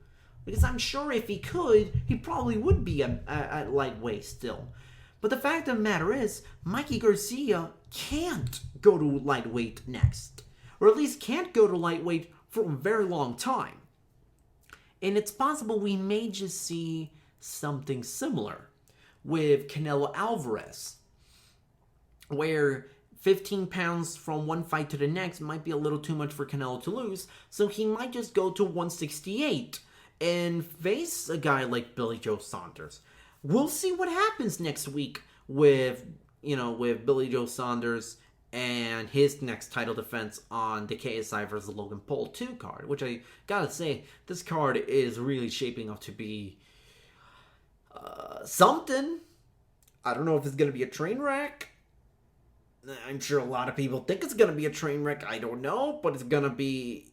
S1: because I'm sure if he could, he probably would be at lightweight still. But the fact of the matter is, Mikey Garcia can't go to lightweight next. Or at least can't go to lightweight for a very long time. And it's possible we may just see something similar with Canelo Alvarez, where 15 pounds from one fight to the next might be a little too much for Canelo to lose, so he might just go to 168 and face a guy like Billy Joe Saunders. We'll see what happens next week with Billy Joe Saunders and his next title defense on the KSI versus Logan Paul 2 card, which I gotta say, this card is really shaping up to be something. I don't know if it's gonna be a train wreck. I'm sure a lot of people think it's gonna be a train wreck. I don't know, but it's gonna be,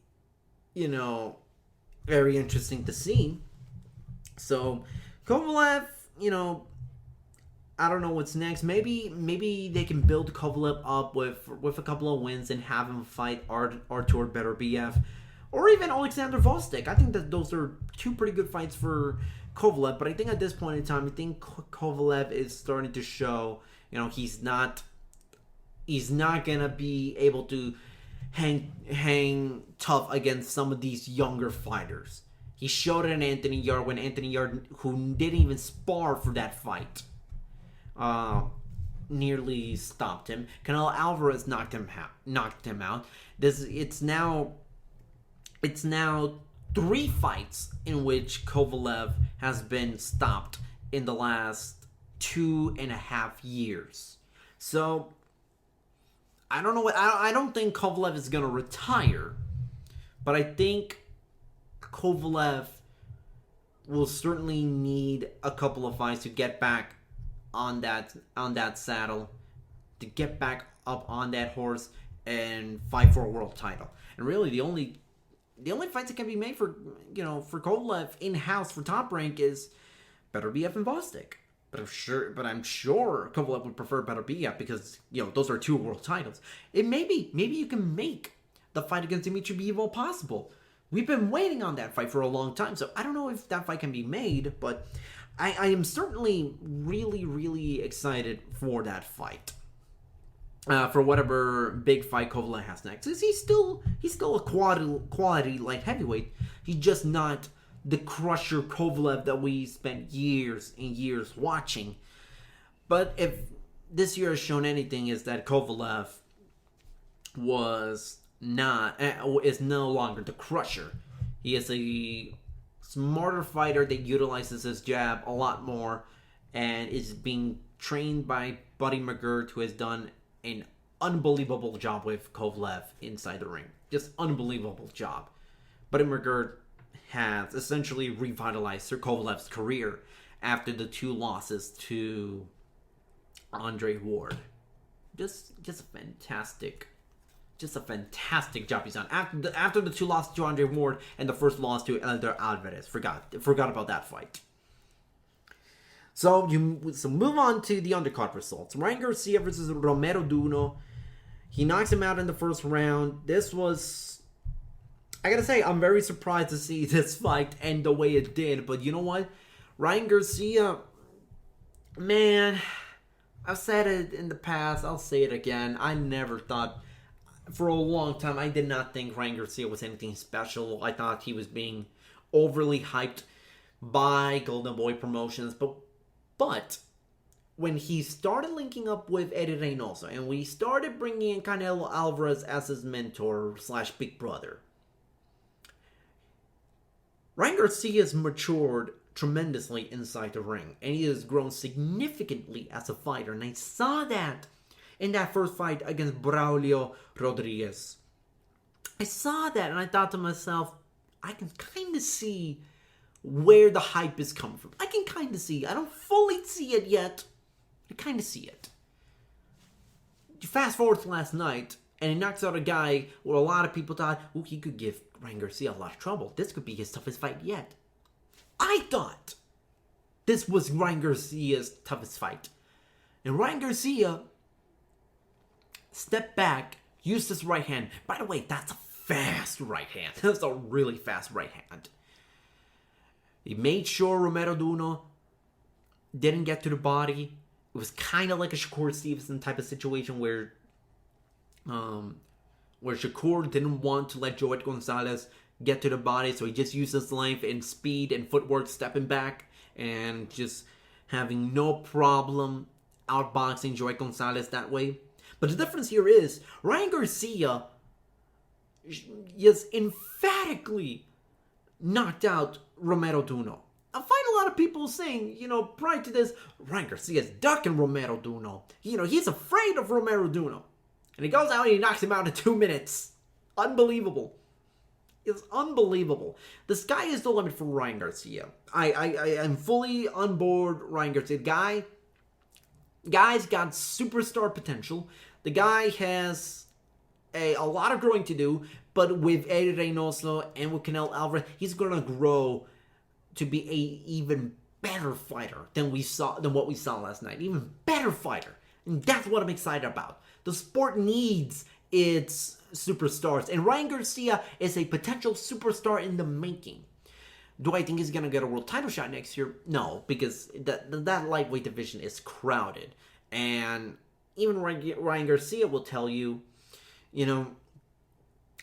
S1: very interesting to see. So, Kovalev, I don't know what's next. Maybe they can build Kovalev up with a couple of wins and have him fight Artur Beterbiev or even Alexander Vostek. I think that those are two pretty good fights for Kovalev, but I think at this point in time, I think Kovalev is starting to show, he's not gonna be able to hang tough against some of these younger fighters. He showed it in Anthony Yarde when Anthony Yarde, who didn't even spar for that fight, nearly stopped him. Canelo Alvarez knocked him out. It's now 3 fights in which Kovalev has been stopped in the last 2.5 years. So I don't know I don't think Kovalev is gonna retire, but I think Kovalev will certainly need a couple of fights to get back on that saddle, to get back up on that horse and fight for a world title. And really, the only fights that can be made for Kovalev in house for Top Rank is Beterbiev and Vostek. But I'm sure Kovalev would prefer Beterbiev because those are 2 world titles. Maybe you can make the fight against Dimitri Bivol possible. We've been waiting on that fight for a long time, so I don't know if that fight can be made, but I am certainly really, really excited for that fight. For whatever big fight Kovalev has next. Because he's still a quality light heavyweight. He's just not the crusher Kovalev that we spent years and years watching. But if this year has shown anything, is that Kovalev is no longer the crusher. He is a smarter fighter that utilizes his jab a lot more and is being trained by Buddy McGirt, who has done an unbelievable job with Kovalev inside the ring. Just unbelievable job. Buddy McGirt has essentially revitalized Kovalev's career after the 2 losses to Andre Ward. Just a fantastic job he's done. After the 2 losses to Andre Ward and the first loss to Estrada Alvarez. Forgot about that fight. So move on to the undercard results. Ryan Garcia versus Romero Duno. He knocks him out in the first round. This was, I gotta say, I'm very surprised to see this fight end the way it did. But you know what? Ryan Garcia, man, I've said it in the past. I'll say it again. I never thought for a long time, I did not think Ryan Garcia was anything special. I thought he was being overly hyped by Golden Boy Promotions. But when he started linking up with Eddie Reynoso, and we started bringing in Canelo Alvarez as his mentor / big brother, Ryan Garcia has matured tremendously inside the ring, and he has grown significantly as a fighter, and I saw that in that first fight against Braulio Rodriguez. I saw that, and I thought to myself, I can kind of see where the hype is coming from. I can kind of see. I don't fully see it yet. I kind of see it. You fast forward to last night, and he knocks out a guy where a lot of people thought, oh, he could give Ryan Garcia a lot of trouble. This could be his toughest fight yet. I thought this was Ryan Garcia's toughest fight. And Ryan Garcia stepped back, used his right hand. By the way, that's a fast right hand. That's a really fast right hand. He made sure Romero Duno didn't get to the body. It was kind of like a Shakur Stevenson type of situation where Shakur didn't want to let Joet Gonzalez get to the body, so he just used his length and speed and footwork, stepping back and just having no problem outboxing Joet Gonzalez that way. But the difference here is Ryan Garcia is emphatically knocked out Romero Duno. I find a lot of people saying, prior to this, Ryan Garcia's ducking Romero Duno. He's afraid of Romero Duno. And he goes out and he knocks him out in 2 minutes. Unbelievable. It's unbelievable. The sky is the limit for Ryan Garcia. I'm fully on board Ryan Garcia. Guy's got superstar potential. The guy has a lot of growing to do, but with Eddie Reynoso and with Canelo Alvarez, he's going to grow to be a even better fighter than what we saw last night. Even better fighter. And that's what I'm excited about. The sport needs its superstars, and Ryan Garcia is a potential superstar in the making. Do I think he's going to get a world title shot next year? No, because that lightweight division is crowded. And even Ryan Garcia will tell you, I'm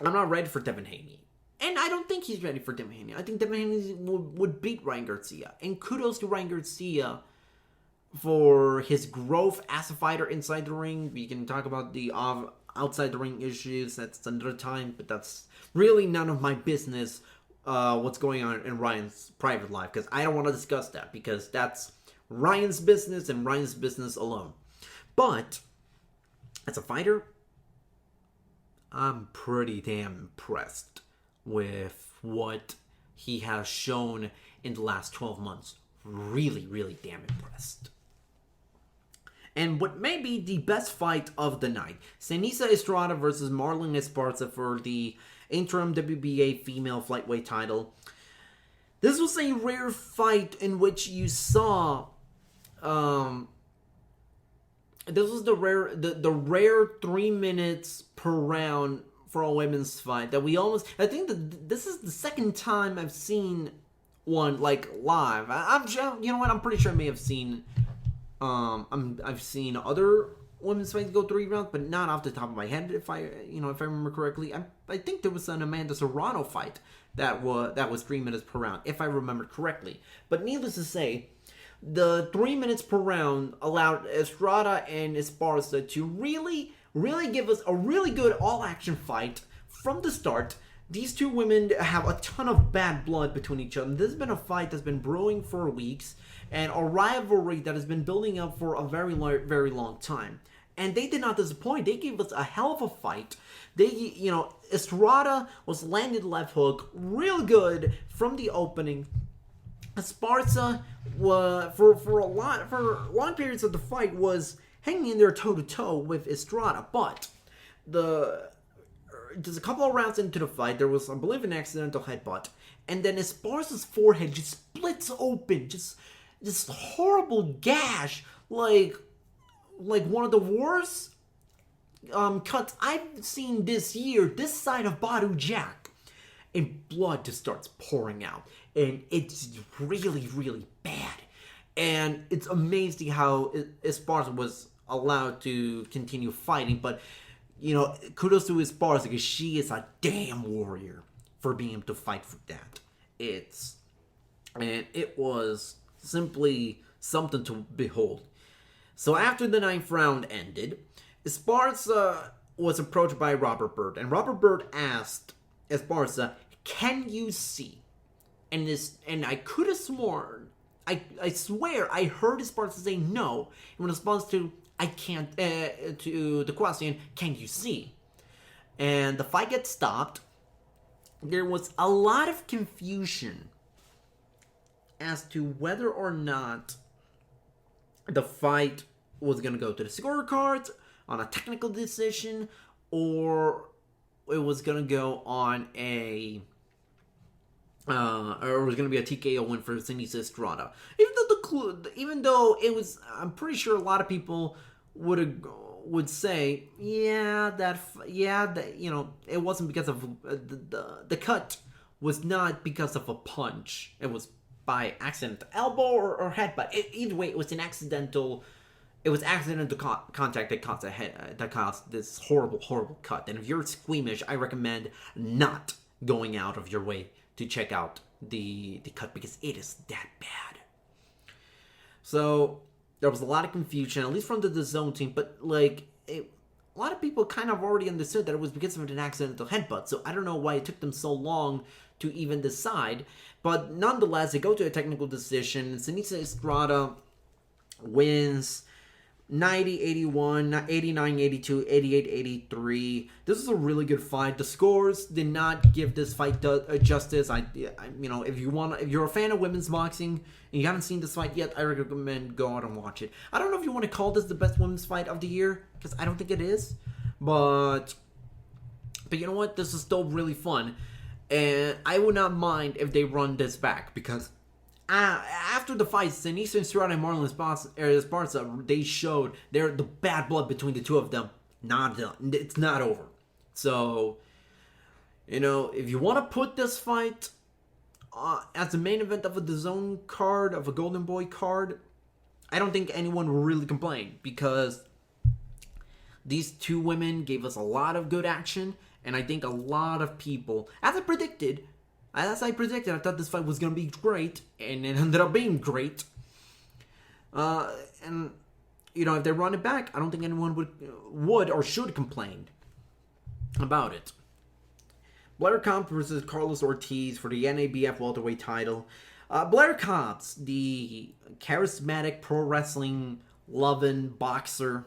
S1: not ready for Devin Haney. And I don't think he's ready for Devin Haney. I think Devin Haney would beat Ryan Garcia. And kudos to Ryan Garcia for his growth as a fighter inside the ring. We can talk about the outside the ring issues. That's another time, but that's really none of my business. What's going on in Ryan's private life, because I don't want to discuss that, because that's Ryan's business and Ryan's business alone. But as a fighter, I'm pretty damn impressed with what he has shown in the last 12 months. Really, really damn impressed. And what may be the best fight of the night, Sinisa Estrada versus Marlen Esparza for the interim WBA female flyweight title. This was a rare fight in which you saw, this was the rare 3 minutes per round for a women's fight that we almost. I think that this is the second time I've seen one like live. I'm pretty sure I may have seen. I've seen other women's fights go 3 rounds, but not off the top of my head. If I remember correctly, I think there was an Amanda Serrano fight that was 3 minutes per round, if I remember correctly. But needless to say, the 3 minutes per round allowed Estrada and Esparza to really, really give us a really good all-action fight from the start. These two women have a ton of bad blood between each other. This has been a fight that's been brewing for weeks, and a rivalry that has been building up for a very, very long time. And they did not disappoint. They gave us a hell of a fight. Estrada was landed left hook real good from the opening. Esparza for long periods of the fight was hanging in there toe to toe with Estrada, but there's a couple of rounds into the fight, there was, I believe, an accidental headbutt, and then Esparza's forehead just splits open, just this horrible gash, like one of the worst cuts I've seen this year, this side of Badu Jack, and blood just starts pouring out, and it's really, really bad, and it's amazing how Esparza was allowed to continue fighting, but kudos to Esparza because she is a damn warrior for being able to fight for that. It was simply something to behold. So after the 9th round ended, Esparza was approached by Robert Byrd, and Robert Byrd asked Esparza, "Can you see?" And I could have sworn, I swear, I heard Esparza say no in response to "I can't" to the question, "Can you see?" And the fight gets stopped. There was a lot of confusion as to whether or not the fight was going to go to the scorecards on a technical decision, or it was going to go on or it was going to be a TKO win for Sinisa Estrada. Even though it was, I'm pretty sure a lot of people would say, that it wasn't because of the cut was not because of a punch. It was by accidental elbow or headbutt. Either way, it was an accidental. It was accidental contact that caused this horrible cut. And if you're squeamish, I recommend not going out of your way to check out the cut because it is that bad. So there was a lot of confusion, at least from the DAZN team, but a lot of people kind of already understood that it was because of an accidental headbutt. So I don't know why it took them so long to even decide. But nonetheless, they go to a technical decision. Sinisa Estrada wins 90-81, 89-82, 88-83. This is a really good fight. The scores did not give this fight justice. If you're a fan of women's boxing and you haven't seen this fight yet, I recommend go out and watch it. I don't know if you want to call this the best women's fight of the year, because I don't think it is. But you know what? This is still really fun, and I would not mind if they run this back, because after the fight, Sinisa Estrada and Marlen Esparza, they showed the bad blood between the two of them. It's not over. So, if you want to put this fight as the main event of a DAZN card, of a Golden Boy card, I don't think anyone will really complain, because these two women gave us a lot of good action, and I think a lot of people, as I predicted, I thought this fight was going to be great, and it ended up being great. And, if they run it back, I don't think anyone would or should complain about it. Blair Cobbs versus Carlos Ortiz for the NABF welterweight title. Blair Cobbs, the charismatic pro wrestling loving boxer.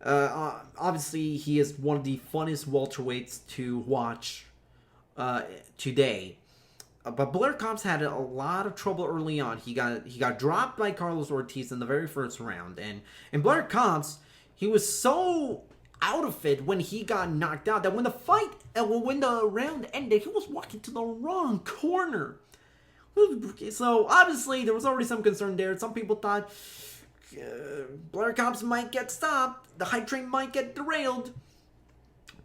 S1: Obviously, he is one of the funnest welterweights to watch today. But Blair Cobbs had a lot of trouble early on. He got dropped by Carlos Ortiz in the very first round. And Blair Cobbs, he was so out of it when he got knocked out that when the round ended, he was walking to the wrong corner. So obviously there was already some concern there. Some people thought Blair Cobbs might get stopped. The hype train might get derailed.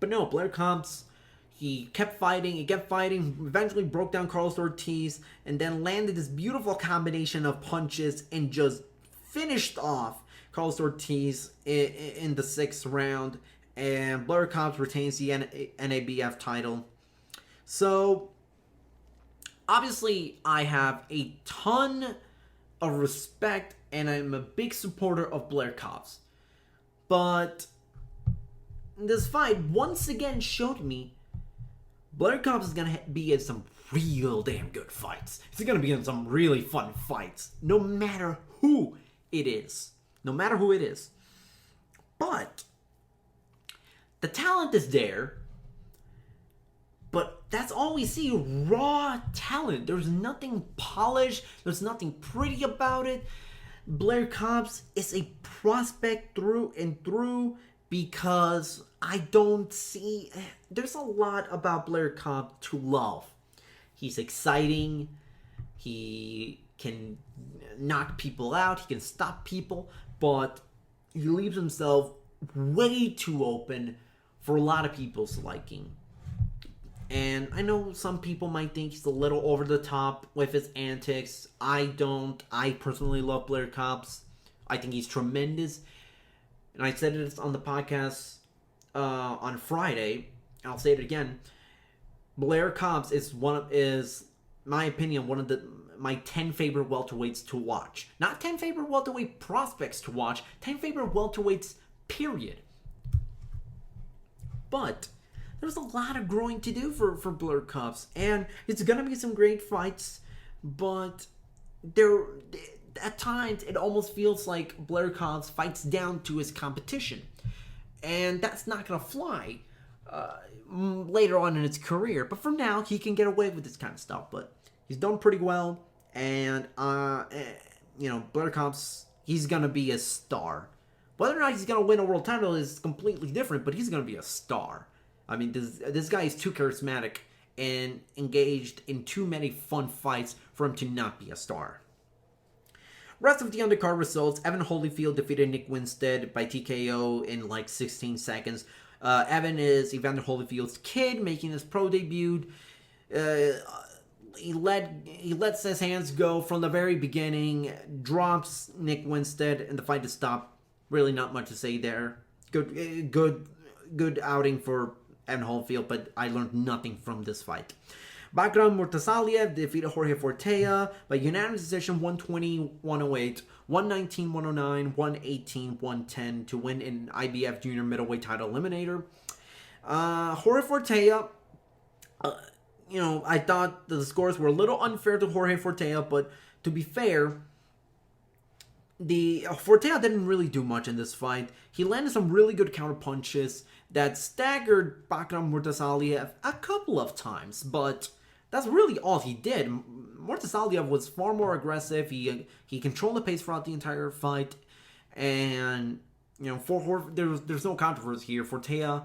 S1: But no, Blair Cobbs, he kept fighting, eventually broke down Carlos Ortiz, and then landed this beautiful combination of punches and just finished off Carlos Ortiz in the 6th round. And Blair Cobbs retains the NABF title. So, obviously, I have a ton of respect, and I'm a big supporter of Blair Cobbs. But this fight once again showed me Blair Cobbs is going to be in some real damn good fights. He's going to be in some really fun fights, no matter who it is. But the talent is there, but that's all we see, raw talent. There's nothing polished, there's nothing pretty about it. Blair Cobbs is a prospect through and through, because I don't see... There's a lot about Blair Cobbs to love. He's exciting. He can knock people out. He can stop people. But he leaves himself way too open for a lot of people's liking. And I know some people might think he's a little over the top with his antics. I don't. I personally love Blair Cobbs. I think he's tremendous. And I said this on the podcast on Friday, I'll say it again. Blair Cobbs is my opinion one of my 10 favorite welterweights to watch. Not 10 favorite welterweight prospects to watch. 10 favorite welterweights. Period. But there's a lot of growing to do for Blair Cobbs, and it's gonna be some great fights. But at times it almost feels like Blair Cobbs fights down to his competition, and that's not gonna fly later on in his career. But for now, he can get away with this kind of stuff. But he's done pretty well, and Blair Cobbs, he's gonna be a star. Whether or not he's gonna win a world title is completely different, but he's gonna be a star. I mean, this guy is too charismatic and engaged in too many fun fights for him to not be a star. Rest of the undercard results: Evan Holyfield defeated Nick Winstead by TKO in like 16 seconds. Evan is Evander Holyfield's kid, making his pro debut. He lets his hands go from the very beginning, drops Nick Winstead, and the fight is stopped. Really not much to say there. Good outing for Evan Holyfield, but I learned nothing from this fight. Bakram Murtasaliev defeated Jorge Fortea by unanimous decision 120-108, 119-109, 118-110 to win an IBF junior middleweight title eliminator. Jorge Fortea, I thought the scores were a little unfair to Jorge Fortea, but to be fair, Fortea didn't really do much in this fight. He landed some really good counter punches that staggered Bakram Murtasaliev a couple of times, but that's really all he did. Murtasaliev was far more aggressive. He controlled the pace throughout the entire fight, and there's no controversy here. Fortea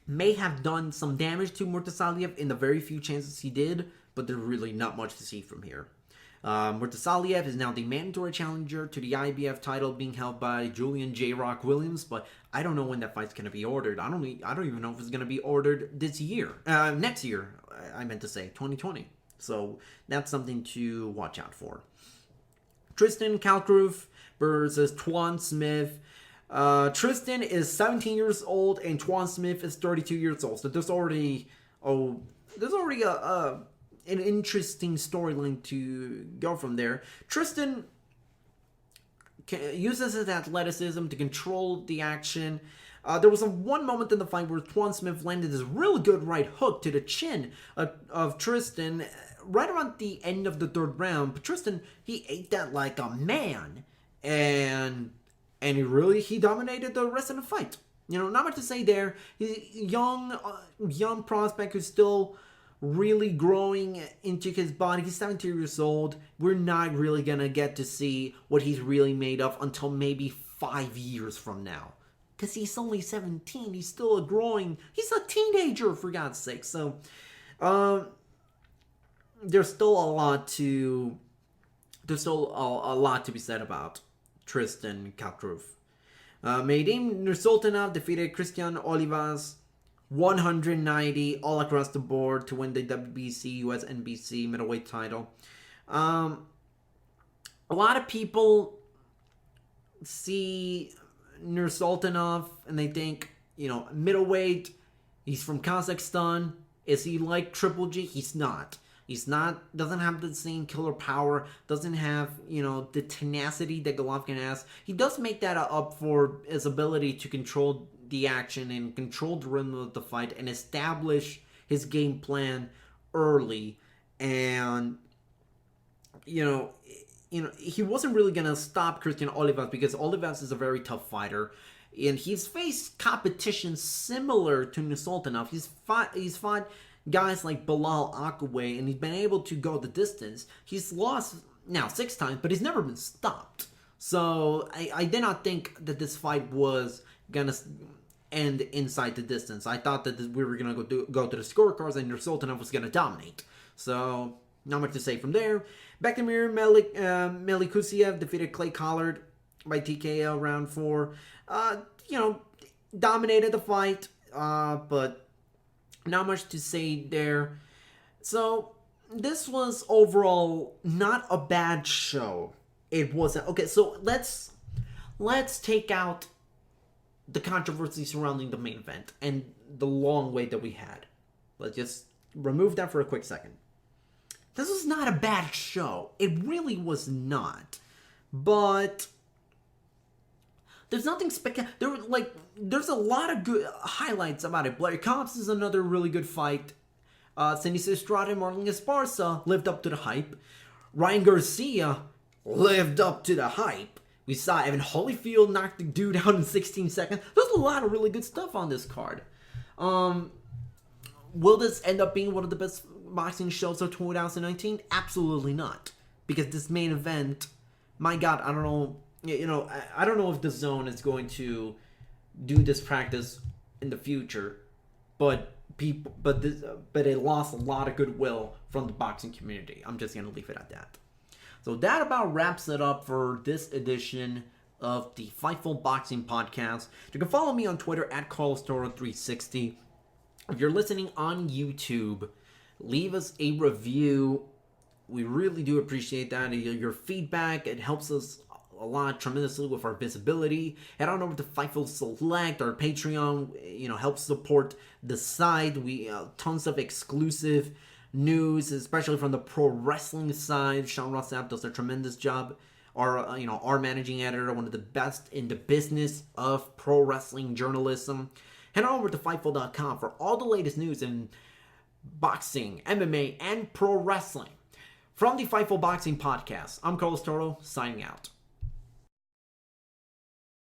S1: may have done some damage to Murtasaliev in the very few chances he did, but there's really not much to see from here. Murtasaliev is now the mandatory challenger to the IBF title, being held by Julian J. Rock Williams, but I don't know when that fight's going to be ordered. I don't even know if it's going to be ordered this year. Next year, I meant to say, 2020. So that's something to watch out for. Tristan Kalkroof versus Twan Smith. Tristan is 17 years old and Twan Smith is 32 years old. So there's already an interesting storyline to go from there. Tristan uses his athleticism to control the action. There was one moment in the fight where Twan Smith landed this really good right hook to the chin of Tristan right around the end of the third round. But Tristan, he ate that like a man, and he dominated the rest of the fight. Not much to say there. He's a young prospect who's still really growing into his body. He's 17 years old. We're not really gonna get to see what he's really made of until maybe 5 years from now, because he's only 17. He's still he's a teenager, for God's sake. So there's still a lot to be said about Tristan Kalkroof. Maidim Nursultanov defeated Christian Olivas 190 all across the board to win the WBC US NBC middleweight title. A lot of people see Nursultanov and they think, middleweight, he's from Kazakhstan. Is he like Triple G? He's not. Doesn't have the same killer power, doesn't have, the tenacity that Golovkin has. He does make that up for his ability to control the action and control the rhythm of the fight and establish his game plan early. And, he wasn't really going to stop Christian Olivas because Olivas is a very tough fighter. And he's faced competition similar to Nursultanov. He's fought guys like Bilal Akaway, and he's been able to go the distance. He's lost now 6 times, but he's never been stopped. So I did not think that this fight was gonna end inside the distance. I thought that we were gonna go to the scorecards and Nursultanov was gonna dominate. So not much to say from there. Bektemir Melikusiev defeated Clay Collard by TKO round 4. Dominated the fight, but not much to say there. So this was overall not a bad show. It wasn't. Okay, so let's take out the controversy surrounding the main event and the long wait that we had. Let's just remove that for a quick second. This was not a bad show. It really was not. But there's nothing spectacular. There's a lot of good highlights about it. Blair Cobbs is another really good fight. Sinisa, Estrada, and Marlen Esparza lived up to the hype. Ryan Garcia lived up to the hype. We saw Evan Holyfield knock the dude out in 16 seconds. There's a lot of really good stuff on this card. Will this end up being one of the best boxing shows of 2019? Absolutely not. Because this main event, my God, I don't know. I don't know if DAZN is going to do this practice in the future, but it lost a lot of goodwill from the boxing community. I'm just gonna leave it at that. So that about wraps it up for this edition of the Fightful Boxing Podcast. You can follow me on Twitter at Toro360. If you're listening on YouTube, leave us a review. We really do appreciate that. Your feedback, it helps us a lot tremendously with our visibility. Head on over to Fightful Select, our Patreon, helps support the site. We tons of exclusive news, especially from the pro wrestling side. Sean Rossap does a tremendous job. Our managing editor, one of the best in the business of pro wrestling journalism. Head on over to Fightful.com for all the latest news in boxing, MMA, and pro wrestling. From the Fightful Boxing Podcast, I'm Carlos Toro, signing out.